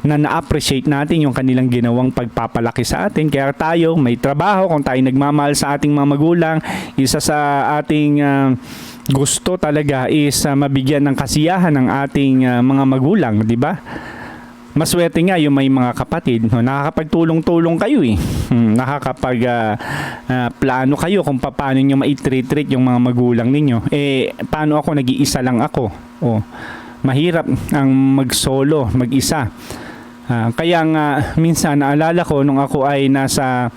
na-appreciate natin yung kanilang ginawang pagpapalaki sa atin. Kaya tayo may trabaho, kung tayo nagmamahal sa ating mga magulang, isa sa ating gusto talaga is mabigyan ng kasiyahan ng ating mga magulang, di ba? Maswerte nga yung may mga kapatid, nakakapagtulong-tulong kayo plano kayo kung paano nyo maitreat yung mga magulang ninyo. Paano ako, nag-iisa lang ako? Mahirap ang mag-solo, mag-isa. Kaya nga minsan naalala ko nung ako ay nasa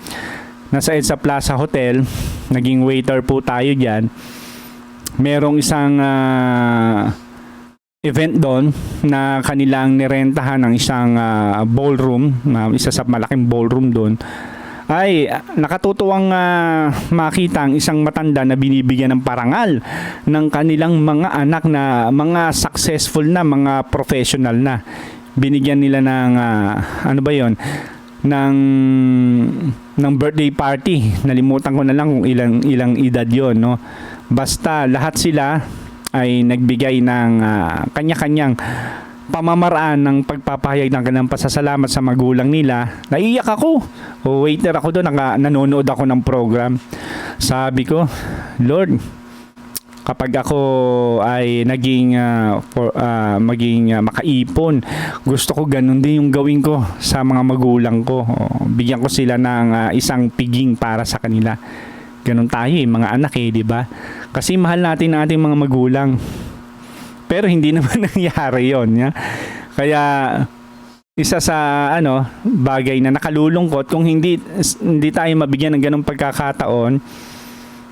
EDSA Plaza Hotel, naging waiter po tayo diyan. Merong isang event doon na kanilang nirentahan ng isang ballroom, isa sa malaking ballroom doon. Ay nakatutuwang makita ang isang matanda na binibigyan ng parangal ng kanilang mga anak na mga successful na, mga professional na. Binigyan nila ng ng birthday party. Nalimutan ko na lang kung ilang edad 'yon, no. Basta lahat sila ay nagbigay ng kanya-kanyang pamamaraan ng pagpapahayag ng kanilang pasasalamat sa magulang nila. Naiiyak ako. Waiter ako doon, nanonood ako ng program. Sabi ko, Lord, kapag ako ay naging makaipon, gusto ko ganun din yung gawin ko sa mga magulang ko. Bigyan ko sila ng isang piging para sa kanila. Ganun tayo mga anak di ba? Kasi mahal natin ang ating mga magulang. Pero hindi naman nangyari yon. Kaya isa sa bagay na nakalulungkot kung hindi tayo mabigyan ng ganung pagkakataon.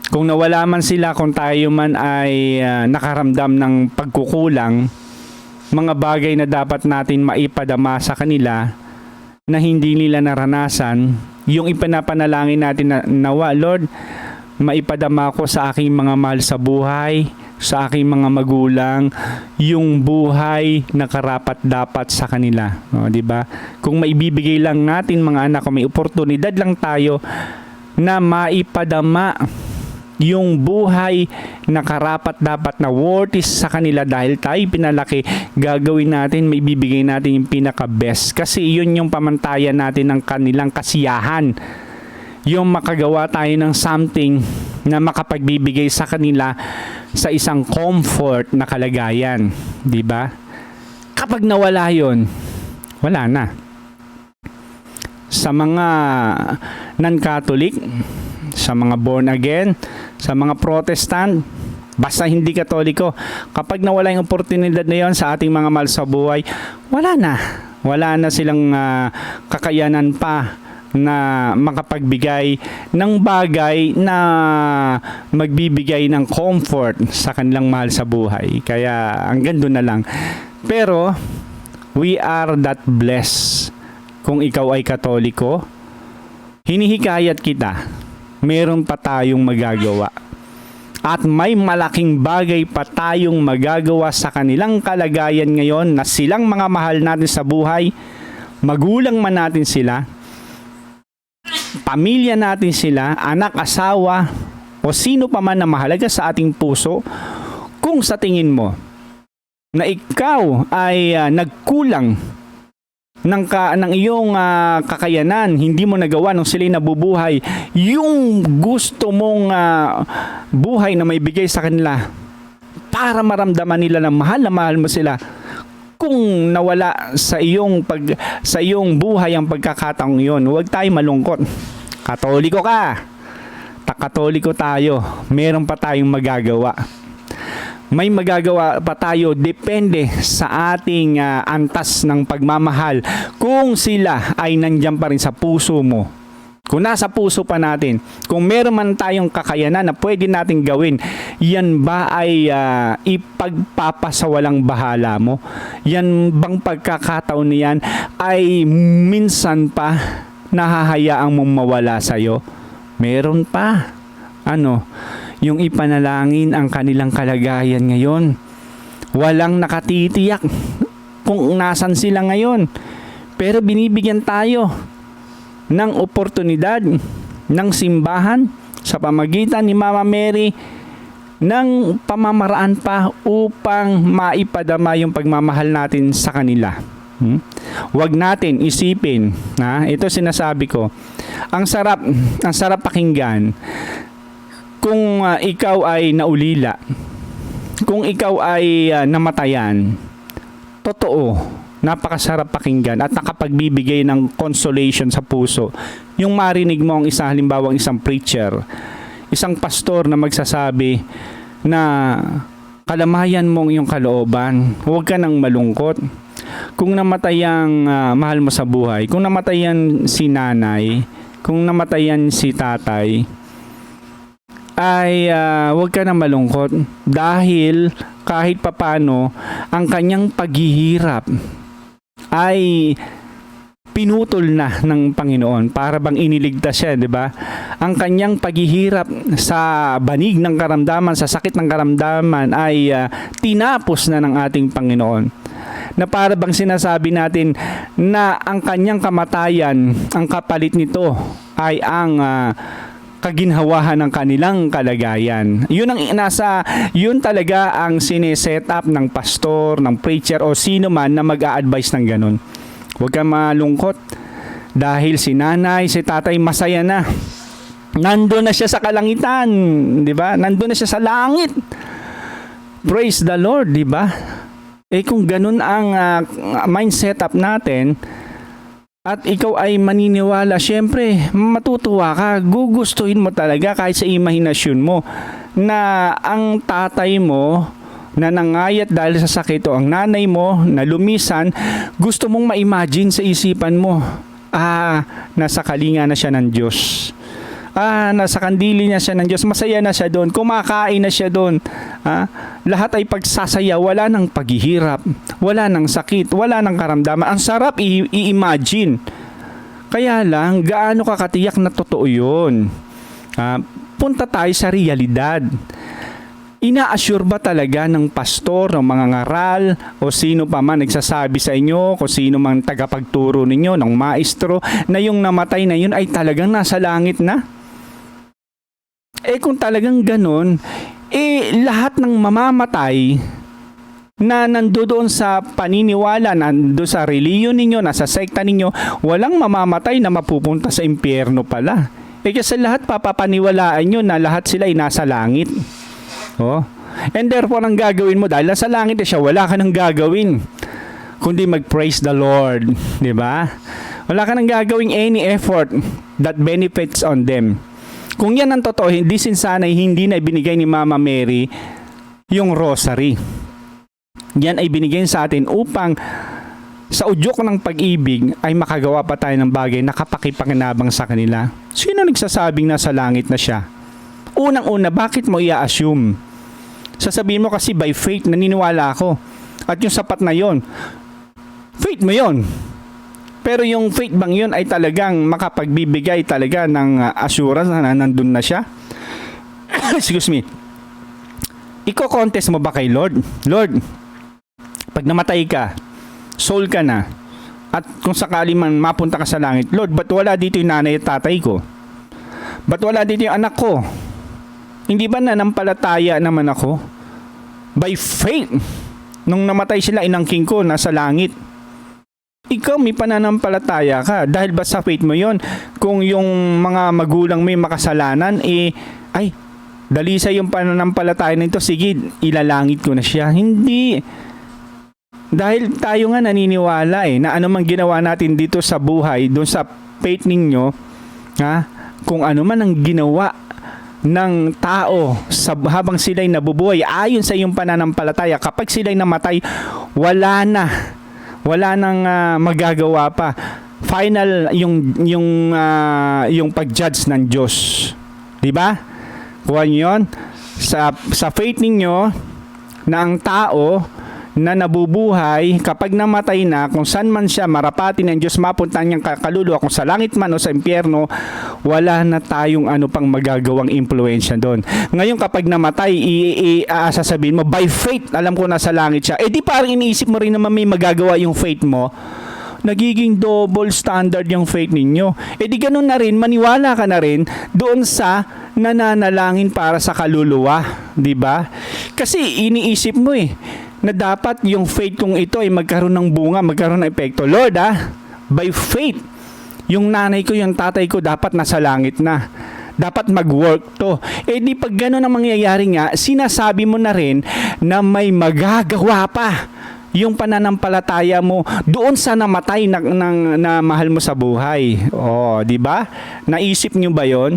Kung nawala man sila, kung tayo man ay nakaramdam ng pagkukulang, mga bagay na dapat natin maipadama sa kanila na hindi nila naranasan, yung ipanapanalangin natin na nawa, Lord, maipadama ko sa aking mga mahal sa buhay, sa aking mga magulang, yung buhay na karapat-dapat sa kanila. Di ba? Kung maibibigay lang natin mga anak, kung may oportunidad lang tayo na maipadama yung buhay na karapat-dapat na worth is sa kanila dahil tayo pinalaki, gagawin natin, maibibigay natin yung pinaka-best. Kasi yun yung pamantayan natin ng kanilang kasiyahan. Yung makagawa tayo ng something na makapagbibigay sa kanila sa isang comfort na kalagayan, di ba? Kapag nawala 'yon, wala na. Sa mga non-Catholic, sa mga born again, sa mga Protestant, basta hindi Katoliko, kapag nawala yung oportunidad na 'yon sa ating mga mahal sa buhay, wala na. Wala na silang kakayanan pa na makapagbigay ng bagay na magbibigay ng comfort sa kanilang mahal sa buhay. Kaya hanggang doon na lang. Pero we are that blessed. Kung ikaw ay Katoliko, hinihikayat kita, meron pa tayong magagawa. At may malaking bagay pa tayong magagawa sa kanilang kalagayan ngayon na silang mga mahal natin sa buhay, magulang man natin sila, pamilya natin sila, anak, asawa, o sino pa man na mahalaga sa ating puso. Kung sa tingin mo na ikaw ay nagkulang ng iyong kakayanan, hindi mo nagawa nung sila'y nabubuhay, yung gusto mong buhay na may bigay sa kanila para maramdaman nila na mahal mo sila, kung nawala sa iyong buhay ang pagkakataong iyon, huwag tayo malungkot. Katoliko ka, Katoliko tayo, meron pa tayong magagawa. May magagawa pa tayo, depende sa ating antas ng pagmamahal. Kung sila ay nandiyan pa rin sa puso mo, kung nasa puso pa natin, kung meron man tayong kakayanan na pwede natin gawin, yan ba ay ipagpapasawalang bahala mo? Yan bang pagkakataon niyan ay minsan pa nahahayaang mong mawala sa'yo? Meron pa. Yung ipanalangin ang kanilang kalagayan ngayon. Walang nakatitiyak kung nasan sila ngayon. Pero binibigyan tayo ng oportunidad ng simbahan sa pamagitan ni Mama Mary ng pamamaraan pa upang maipadama yung pagmamahal natin sa kanila. Huwag natin isipin, ito sinasabi ko, ang sarap pakinggan kung ikaw ay naulila, kung ikaw ay namatayan. Totoo, napakasarap pakinggan at nakapagbibigay ng consolation sa puso. Yung marinig mo ang isang preacher, isang pastor na magsasabi na kalamayan mo ang iyong kalooban, huwag ka nang malungkot. Kung namatay ang mahal mo sa buhay, kung namatayan si nanay, kung namatayan si tatay, ay huwag ka na malungkot dahil kahit papano ang kanyang paghihirap ay pinutol na ng Panginoon, para bang iniligtas siya, di ba? Ang kanyang paghihirap sa banig ng karamdaman, sa sakit ng karamdaman ay tinapos na ng ating Panginoon. Na para bang sinasabi natin na ang kanyang kamatayan, ang kapalit nito ay ang kaginhawahan ng kanilang kalagayan. Yun talaga ang sineset up ng pastor, ng preacher o sino man na mag-a-advise ng ganun. Huwag kang malungkot dahil si nanay, si tatay masaya na. Nandun na siya sa kalangitan, di ba? Nandun na siya sa langit. Praise the Lord, di ba? Kung ganun ang mindset up natin, at ikaw ay maniniwala, syempre, matutuwa ka, gugustuhin mo talaga kahit sa imahinasyon mo na ang tatay mo na nangayat dahil sa sakit o ang nanay mo na lumisan, gusto mong ma-imagine sa isipan mo, nasa kalinga na siya ng Diyos. Nasa kandili niya siya ng Diyos, masaya na siya doon, kumakain na siya doon. Lahat ay pagsasaya, wala ng paghihirap, wala ng sakit, wala ng karamdaman. Ang sarap i-imagine. Kaya lang, gaano ka katiyak na totoo yun? Punta tayo sa realidad. Ina-assure ba talaga ng pastor, ng mga ngaral, o sino pa man nagsasabi sa inyo, kung sino man tagapagturo ninyo, ng maestro, na yung namatay na yun ay talagang nasa langit na? Kung talagang ganun, lahat ng mamamatay na nandoon sa paniniwala, nandoon sa reliyon ninyo, nasa sekta ninyo, walang mamamatay na mapupunta sa impyerno pala. Kasi lahat papapaniwalaan nyo na lahat sila ay nasa langit. And therefore, ang gagawin mo, dahil nasa langit siya, wala ka nang gagawin kundi mag-praise the Lord. Diba? Wala ka nang gagawing any effort that benefits on them. Kung yan ang totoo, hindi sinsanay, hindi na ibinigay ni Mama Mary yung rosary. Yan ay binigay sa atin upang sa udyok ng pag-ibig ay makagawa pa tayo ng bagay na kapakipakinabang sa kanila. Sino nagsasabing nasa langit na siya? Unang-una, bakit mo i-assume? Sasabihin mo kasi by faith, naniniwala ako. At yung sapat na yon, faith mo yon. Pero yung faith bang yun ay talagang makapagbibigay talaga ng assurance na nandun na siya? Excuse me. iko-contest mo ba kay Lord? Lord, pag namatay ka, soul ka na, at kung sakali man mapunta ka sa langit, Lord, ba't wala dito yung nanay at tatay ko? Ba't wala dito yung anak ko? Hindi ba nanampalataya naman ako? By faith, nung namatay sila, inangking ko, nasa langit. Ikaw may pananampalataya ka. Dahil ba sa faith mo yon? Kung yung mga magulang may makasalanan, ay, dalisay yung pananampalataya nito, sige, ilalangit ko na siya. Hindi. Dahil tayo nga naniniwala na anumang ginawa natin dito sa buhay, doon sa faith ninyo, kung ano man ang ginawa ng tao habang sila'y nabubuhay ayon sa iyong pananampalataya, kapag sila'y namatay, wala nang magagawa pa. Final yung pag-judge ng Diyos. 'Di ba? Kuha niyo 'yon sa faith ninyo na ang tao na nabubuhay, kapag namatay na, kung saan man siya marapati ng Diyos, mapunta niyang kaluluwa, kung sa langit man o sa impyerno, wala na tayong ano pang magagawang impluensya doon. Ngayon, kapag namatay, sasabihin mo, by faith, alam ko na sa langit siya. Di parang iniisip mo rin naman may magagawa yung faith mo. Nagiging double standard yung faith ninyo. Di ganun na rin, maniwala ka na rin doon sa nananalangin para sa kaluluwa. Diba? Kasi iniisip mo na dapat yung faith kong ito ay magkaroon ng bunga, magkaroon ng epekto. Lord, by faith, yung nanay ko, yung tatay ko, dapat nasa langit na. Dapat mag-work to. Di pag gano'n ang mangyayari nga, sinasabi mo na rin na may magagawa pa yung pananampalataya mo doon sa namatay na mahal mo sa buhay. Di ba? Naisip nyo ba yon?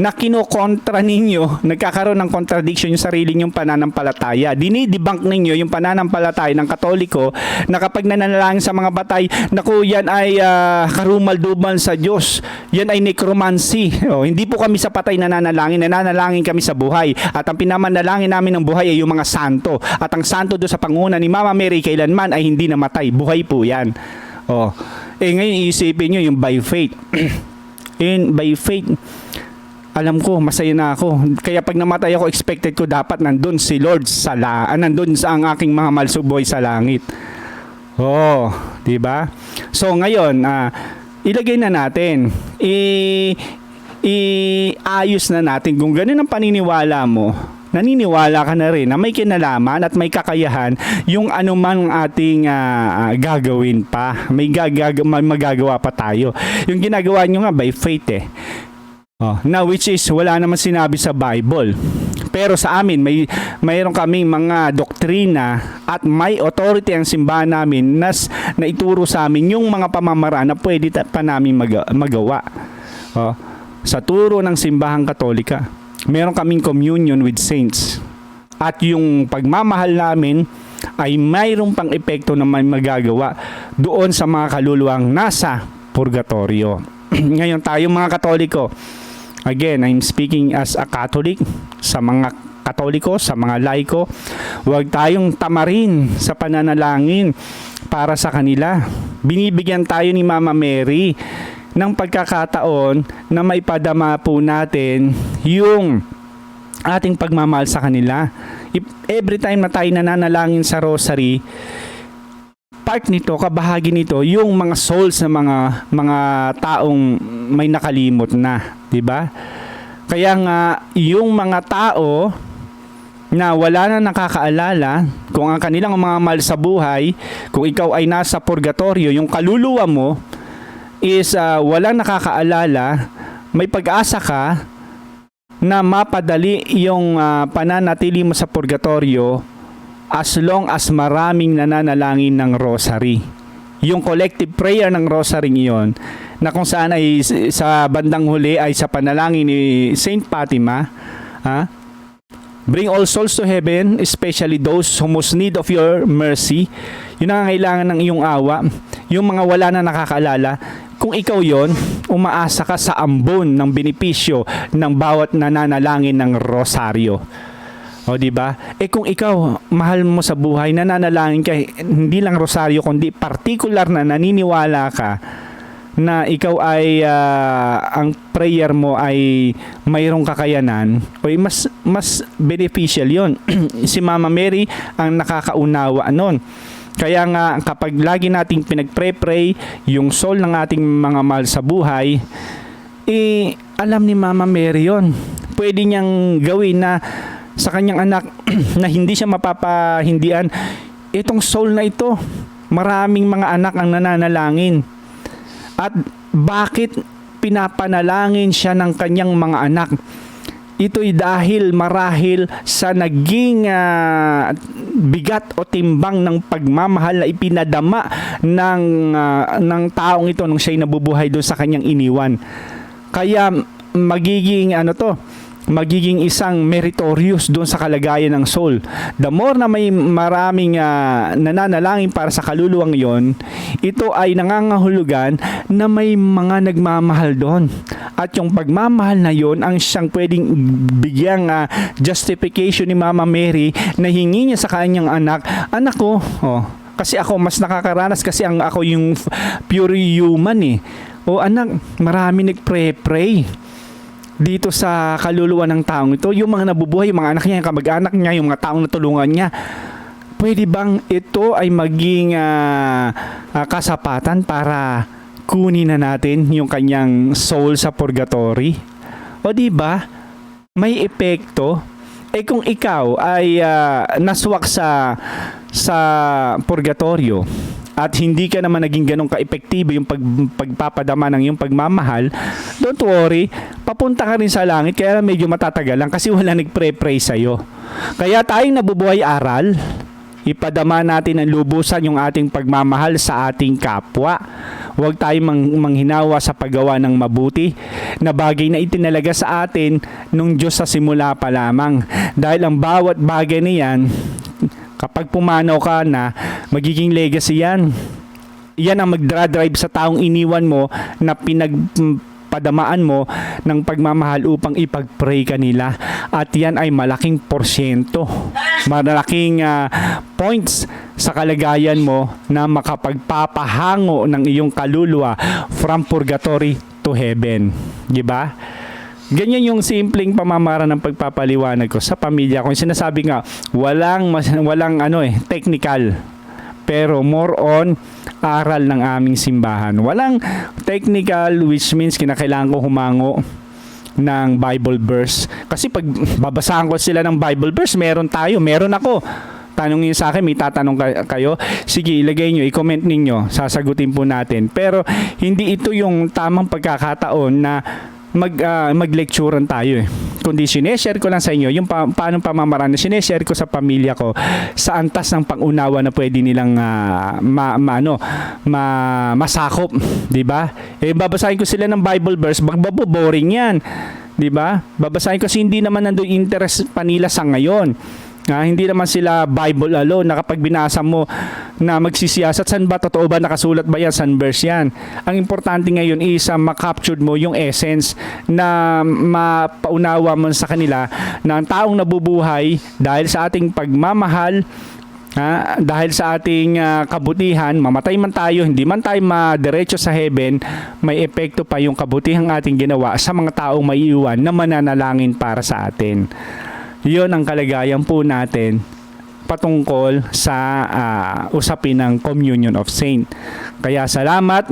Na kinokontra ninyo, nagkakaroon ng contradiction yung sarili nyong pananampalataya. Dinidebunk ninyo yung pananampalataya ng Katoliko na kapag nananalangin sa mga batay, naku, yan ay karumal-dumal sa Diyos. Yan ay necromancy. Hindi po kami sa patay nananalangin kami sa buhay. At ang pinamanalangin namin ng buhay ay yung mga santo. At ang santo doon sa panguna ni Mama Mary kailanman ay hindi namatay. Buhay po yan. Ngayon iisipin nyo yung by faith. By faith, alam ko, masaya na ako. Kaya pag namatay ako, expected ko dapat nandun si Lord nandun sa ang aking mga malsuboy sa langit. Di ba? So ngayon, ilagay na natin. Ayos na natin. Kung ganun ang paniniwala mo, naniniwala ka na rin na may kinalaman at may kakayahan yung anumang ating gagawin pa. May magagawa pa tayo. Yung ginagawa nyo nga by faith Now, which is wala naman sinabi sa Bible. Pero sa amin, mayroon kaming mga doktrina at may authority ang simbahan namin na ituro sa amin yung mga pamamaraan na pwede pa namin magawa. Sa turo ng simbahang Katolika, meron kaming communion with saints. At yung pagmamahal namin ay mayroon pang epekto na may magagawa doon sa mga kaluluwang nasa purgatorio. Ngayon tayo mga Katoliko, again, I'm speaking as a Catholic, sa mga Katoliko, sa mga laiko, huwag tayong tamarin sa pananalangin para sa kanila. Binibigyan tayo ni Mama Mary ng pagkakataon na maipadama po natin yung ating pagmamahal sa kanila. Every time na tayo nananalangin sa rosary, part nito, kabahagi nito, yung mga souls ng mga taong may nakalimot na, 'di ba? Kaya nga yung mga tao na wala na nakakaalala kung ang kanilang mga mahal sa buhay, kung ikaw ay nasa purgatorio, yung kaluluwa mo is wala nakakaalala, may pag-asa ka na mapadali yung pananatili mo sa purgatorio as long as maraming nananalangin ng rosary. Yung collective prayer ng rosary iyon, na kung saan ay sa bandang huli ay sa panalangin ni Saint Fatima, bring all souls to heaven, especially those who most need of your mercy. Yung nangangailangan ng iyong awa, yung mga wala na nakakaalala. Kung ikaw yon, umaasa ka sa ambon ng benepisyo ng bawat nananalangin ng rosaryo. Di ba? Kung ikaw, mahal mo sa buhay, nananalangin ka, hindi lang rosaryo, kundi particular na naniniwala ka na ikaw ay ang prayer mo ay mayroong kakayanan, o mas beneficial yon. Si Mama Mary ang nakakaunawa nun. Kaya nga kapag lagi nating pinagpre-pray yung soul ng ating mga mahal sa buhay, alam ni Mama Mary yon. Pwede niyang gawin na sa kanyang anak na hindi siya mapapahindian. Itong soul na ito, maraming mga anak ang nananalangin. At bakit pinapanalangin siya ng kanyang mga anak? Ito'y dahil marahil sa naging bigat o timbang ng pagmamahal na ipinadama ng taong ito nung siya'y nabubuhay doon sa kanyang iniwan. Kaya magiging isang meritorious doon sa kalagayan ng soul. The more na may maraming nananalangin para sa kaluluwang yon, ito ay nangangahulugan na may mga nagmamahal doon. At yung pagmamahal na yon ang siyang pwedeng bigyang justification ni Mama Mary na hingi niya sa kanyang anak, anak ko, kasi ako mas nakakaranas kasi ako yung pure human eh. O anak, marami nagpray-pray dito sa kaluluwa ng taong ito, yung mga nabubuhay, yung mga anak niya, yung kamag-anak niya, yung mga taong natulungan niya. Pwede bang ito ay maging kasapatan para kunin na natin yung kanyang soul sa purgatory? O di ba? May epekto. Kung ikaw ay naswak sa purgatorio at hindi ka naman naging ganun ka-epektibo yung pagpapadama ng yung pagmamahal, don't worry, papunta ka rin sa langit, kaya medyo matatagal lang kasi wala nagpre-pray sa'yo. Kaya tayong nabubuhay aral, ipadama natin ang lubusan yung ating pagmamahal sa ating kapwa. Huwag tayong manghinawa sa paggawa ng mabuti na bagay na itinalaga sa atin nung Diyos sa simula pa lamang. Dahil ang bawat bagay na yan, kapag pumanaw ka na, magiging legacy yan. Yan ang magdra-drive sa taong iniwan mo na pinagpadamaan mo ng pagmamahal upang ipag-pray ka nila. At yan ay malaking porsyento, malaking points sa kalagayan mo na makapagpapahango ng iyong kaluluwa from purgatory to heaven. Diba? Ganyan yung simpleng pamamara ng pagpapaliwanag ko sa pamilya ko. Yung sinasabi nga, walang technical. Pero more on aral ng aming simbahan. Walang technical, which means kinakailangan ko humango ng Bible verse. Kasi pag babasahan ko sila ng Bible verse, meron ako. Tanong niyo sa akin, may tatanong kayo, sige, ilagay nyo, i-comment ninyo, sasagutin po natin. Pero hindi ito yung tamang pagkakataon na mag-lecturean tayo eh. Kundi sineshare ko lang sa inyo yung paano pamamaraan na sineshare ko sa pamilya ko sa antas ng pangunawa na pwede nilang masakop, di ba? Babasahin ko sila ng Bible verse, boring yan, di ba? Babasahin ko kasi hindi naman nandoon interest pa nila sa ngayon. Hindi naman sila Bible alone na kapag binasa mo na magsisiyasat, saan ba, totoo ba, nakasulat ba yan, saan verse yan. Ang importante ngayon is ma-captured mo yung essence na mapaunawa mo sa kanila na ang taong nabubuhay dahil sa ating pagmamahal, dahil sa ating kabutihan, mamatay man tayo, hindi man tayo madiretso sa heaven, may epekto pa yung kabutihang ating ginawa sa mga taong may iwan na mananalangin para sa atin. Yun ang kalagayan po natin patungkol sa usapin ng Communion of Saint. Kaya salamat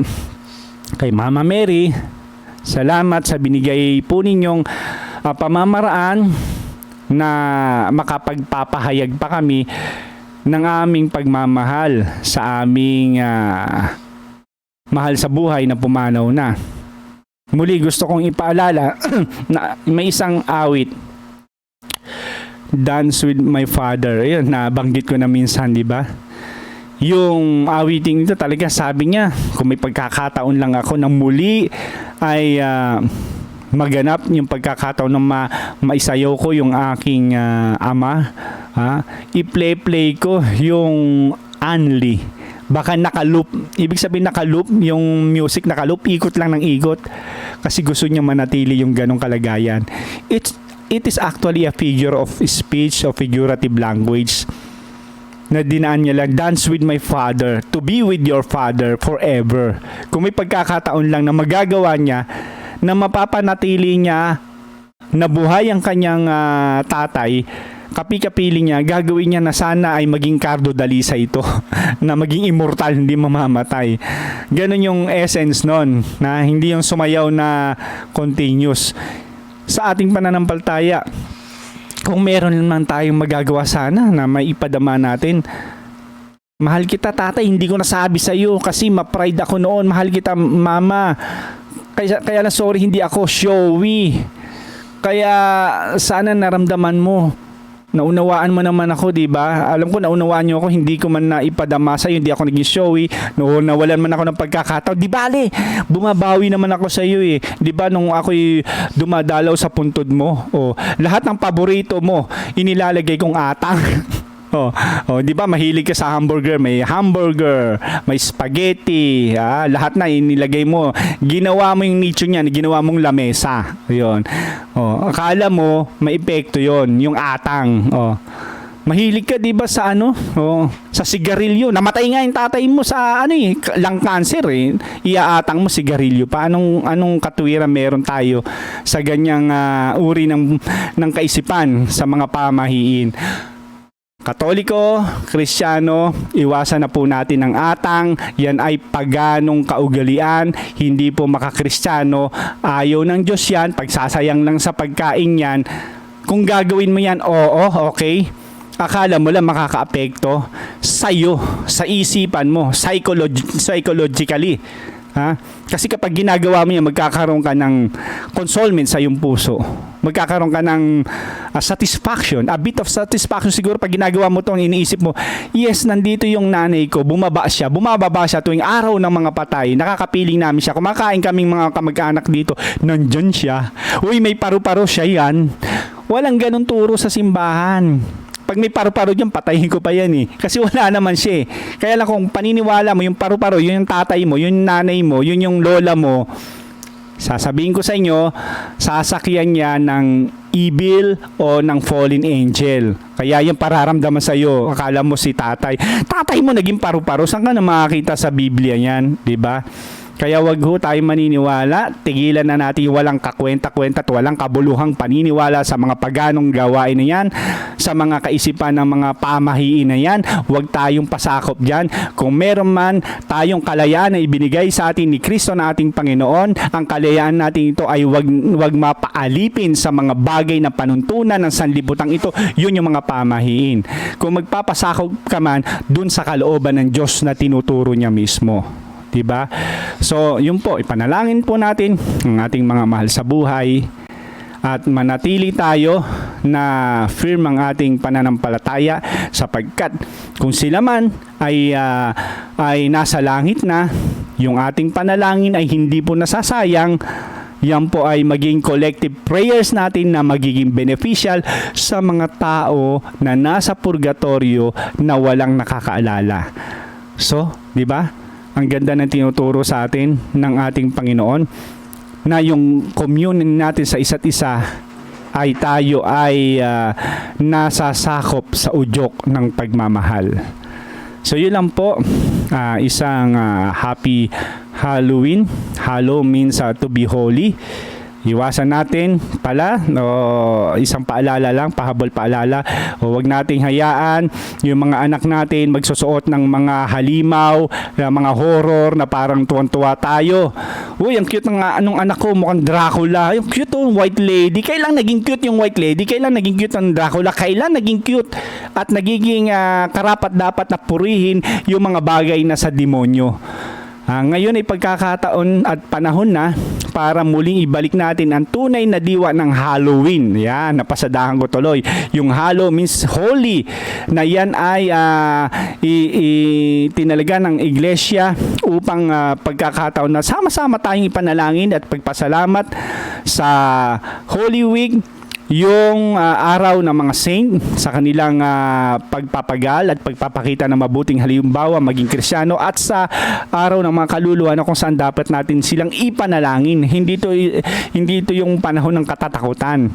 kay Mama Mary, salamat sa binigay po ninyong pamamaraan na makapagpapahayag pa kami ng aming pagmamahal sa aming mahal sa buhay na pumanaw na. Muli gusto kong ipaalala na may isang awit, Dance with My Father. Ayun, nabanggit ko na minsan, di ba? Yung awiting ito talaga, sabi niya, kung may pagkakataon lang ako na muli ay maganap yung pagkakataon na maisayaw ko yung aking ama, i-play ko yung Anli. Baka nakaloop, ibig sabihin nakaloop, yung music nakaloop, ikot lang ng ikot kasi gusto niya manatili yung ganong kalagayan. It is actually a figure of speech o figurative language. na dinaan niya lang, dance with my father, to be with your father forever. Kung may pagkakataon lang na magagawa niya, na mapapanatili niya na buhay ang kanyang tatay, kapi-kapili niya, gagawin niya na sana ay maging Cardo Dalisay ito, na maging immortal, hindi mamamatay. Ganon yung essence nun, na hindi yung sumayaw na continuous. Sa ating pananampalataya, kung meron naman tayong magagawa sana na maipadama natin, mahal kita tatay, hindi ko nasabi sa iyo kasi ma-pride ako noon, mahal kita mama, kaya lang sorry, hindi ako showy, kaya sana naramdaman mo, naunawaan mo naman ako, di ba? Alam ko naunawaan niyo ako, hindi ko man naipadama sa iyo, hindi ako naging showy, no, nawalan man ako ng pagkakataon, di bale, bumabawi naman ako sa iyo eh. Di ba nung ako'y dumadalaw sa puntod mo, lahat ng paborito mo inilalagay kong atang. Di ba mahilig ka sa hamburger, may hamburger, may spaghetti, lahat na inilagay mo. Ginawa mo yung nicho niyan, ginawa mong lamesa. 'Yon. Akala mo may epekto 'yon, yung atang. Mahilig ka 'di ba sa sa sigarilyo. Namatay nga yung tatay mo sa lung cancer eh. Iaatang mo sigarilyo. Anong katwiran meron tayo sa ganyang uri ng kaisipan sa mga pamahiin? Katoliko, Kristiyano, iwasan na po natin ang atang. Yan ay paganong kaugalian, hindi po makakristyano. Ayaw ng Diyos yan, pagsasayang lang sa pagkain yan. Kung gagawin mo yan, okay. Akala mo lang makakaapekto sa'yo, sa isipan mo, psychologically. Kasi kapag ginagawa mo yan, magkakaroon ka ng consolement sa iyong puso. Magkakaroon ka ng satisfaction, a bit of satisfaction siguro pag ginagawa mo itong iniisip mo, yes, nandito yung nanay ko, bumababa siya tuwing araw ng mga patay, nakakapiling namin siya, kumakain kaming mga kamag-anak dito, nandyan siya, uy, may paru-paro siya yan. Walang ganun turo sa simbahan. Pag may paru-paro dyan, patayin ko pa yan eh. Kasi wala naman siya eh. Kaya lang kung paniniwala mo, yung paru-paro, yun yung tatay mo, yun yung nanay mo, yun yung lola mo, sasabihin ko sa inyo, sasakyan niya ng evil o ng fallen angel. Kaya yung pararamdaman sa iyo, akala mo si tatay. Tatay mo naging paru-paro, saan ka na makakita sa Biblia yan? Diba? Kaya wag ho tayo maniniwala, tigilan na natin walang kakwenta-kwenta at walang kabuluhang paniniwala sa mga paganong gawain na yan, sa mga kaisipan ng mga pamahiin na yan. Wag tayong pasakop dyan. Kung meron man tayong kalayaan na ibinigay sa atin ni Kristo na ating Panginoon, ang kalayaan natin ito ay wag mapaalipin sa mga bagay na panuntunan ng sanlibutan ito. Yun yung mga pamahiin. Kung magpapasakop ka man, dun sa kalooban ng Diyos na tinuturo niya mismo. Diba? So, yun po, ipanalangin po natin ang ating mga mahal sa buhay at manatili tayo na firm ang ating pananampalataya sapagkat kung sila man ay nasa langit na, yung ating panalangin ay hindi po nasasayang. Yan po ay maging collective prayers natin na magiging beneficial sa mga tao na nasa purgatorio na walang nakakaalala. So, di ba? Ang ganda ng tinuturo sa atin ng ating Panginoon na yung communion natin sa isa't isa ay tayo ay nasasakop sa udyok ng pagmamahal. So yun lang po, isang happy Halloween. Hallow means to be holy. Iwasan natin pala, isang paalala lang, pahabol paalala, huwag nating hayaan yung mga anak natin magsusuot ng mga halimaw, mga horror na parang tuwan-tuwa tayo. Uy, ang cute ng anong anak ko, mukhang Dracula. Yung cute white lady. Kailan naging cute yung white lady? Kailan naging cute ang Dracula? Kailan naging cute at nagiging karapat dapat na purihin yung mga bagay na sa demonyo? Ngayon ay pagkakataon at panahon na para muling ibalik natin ang tunay na diwa ng Halloween. Yan, napasadahan ko tuloy. Yung Hallow means holy. Na yan ay tinalaga ng iglesia upang pagkakataon na sama-sama tayong ipanalangin at pagpasalamat sa Holy Week, yung araw ng mga saint sa kanilang pagpapagal at pagpapakita ng mabuting halimbawa maging Kristiyano, at sa araw ng mga kaluluwa na kung saan dapat natin silang ipanalangin. Hindi ito yung panahon ng katatakutan.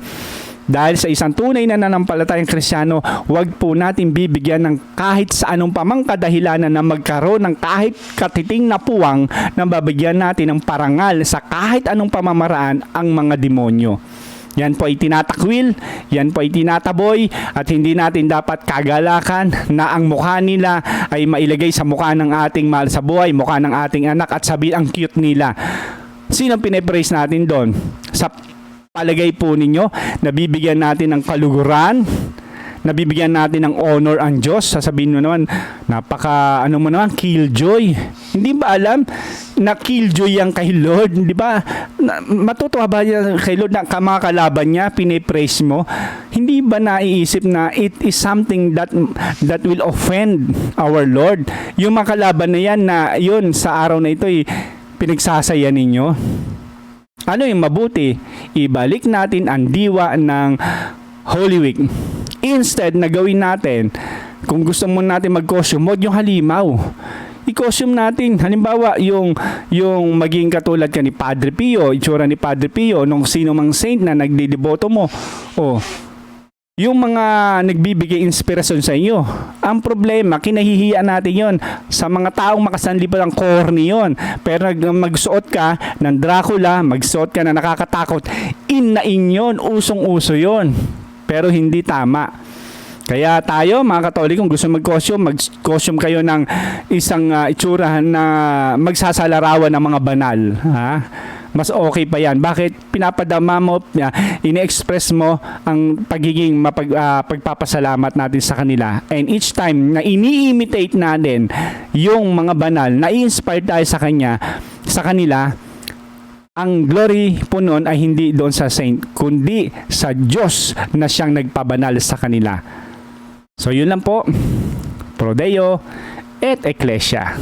Dahil sa isang tunay na nanampalatayang Kristiyano, huwag po natin bibigyan ng kahit sa anong pamang kadahilanan na magkaroon ng kahit katiting na puwang na babigyan natin ng parangal sa kahit anong pamamaraan ang mga demonyo. Yan po ay tinatakwil, yan po ay tinataboy, at hindi natin dapat kagalakan na ang mukha nila ay mailagay sa mukha ng ating mahal sa buhay, mukha ng ating anak, at sabihin ang cute nila. Sino pinapraise natin doon? Sa palagay po ninyo, nabibigyan natin ng kaluguran, nabibigyan natin ng honor ang Diyos. Sasabihin mo naman, killjoy. Hindi ba alam na killjoy yan kay Lord? Di ba? Matutuwa ba yan kay Lord na mga kalaban niya, pinipraise mo? Hindi ba naiisip na it is something that will offend our Lord? Yung mga kalaban na yan na yun sa araw na ito pinagsasaya ninyo? Ano yung mabuti? Ibalik natin ang diwa ng Holy Week. Instead na gawin natin, kung gusto mo natin mag-costume, huwag yung halimaw. I-costume natin. Halimbawa, yung maging katulad ka ni Padre Pio, itsura ni Padre Pio, nung sino mang saint na nagdideboto mo. O, yung mga nagbibigay inspirasyon sa inyo. Ang problema, kinahihiya natin yon sa mga taong makasanlipan ng corny yon. Pero magsuot ka ng Dracula, magsuot ka na nakakatakot, in yon, usong-uso yon. Pero hindi tama. Kaya tayo, mga Katolikong gusto mag-costume kayo ng isang itsura na magsasalarawan ng mga banal. Ha? Mas okay pa yan. Bakit? Pinapadama mo, ini-express mo ang pagiging pagpapasalamat natin sa kanila. And each time na ini-imitate natin yung mga banal, na-inspire tayo sa kanila, ang glory po nun ay hindi doon sa saint, kundi sa Diyos na siyang nagpabanal sa kanila. So yun lang po. Pro Deo et Ecclesia.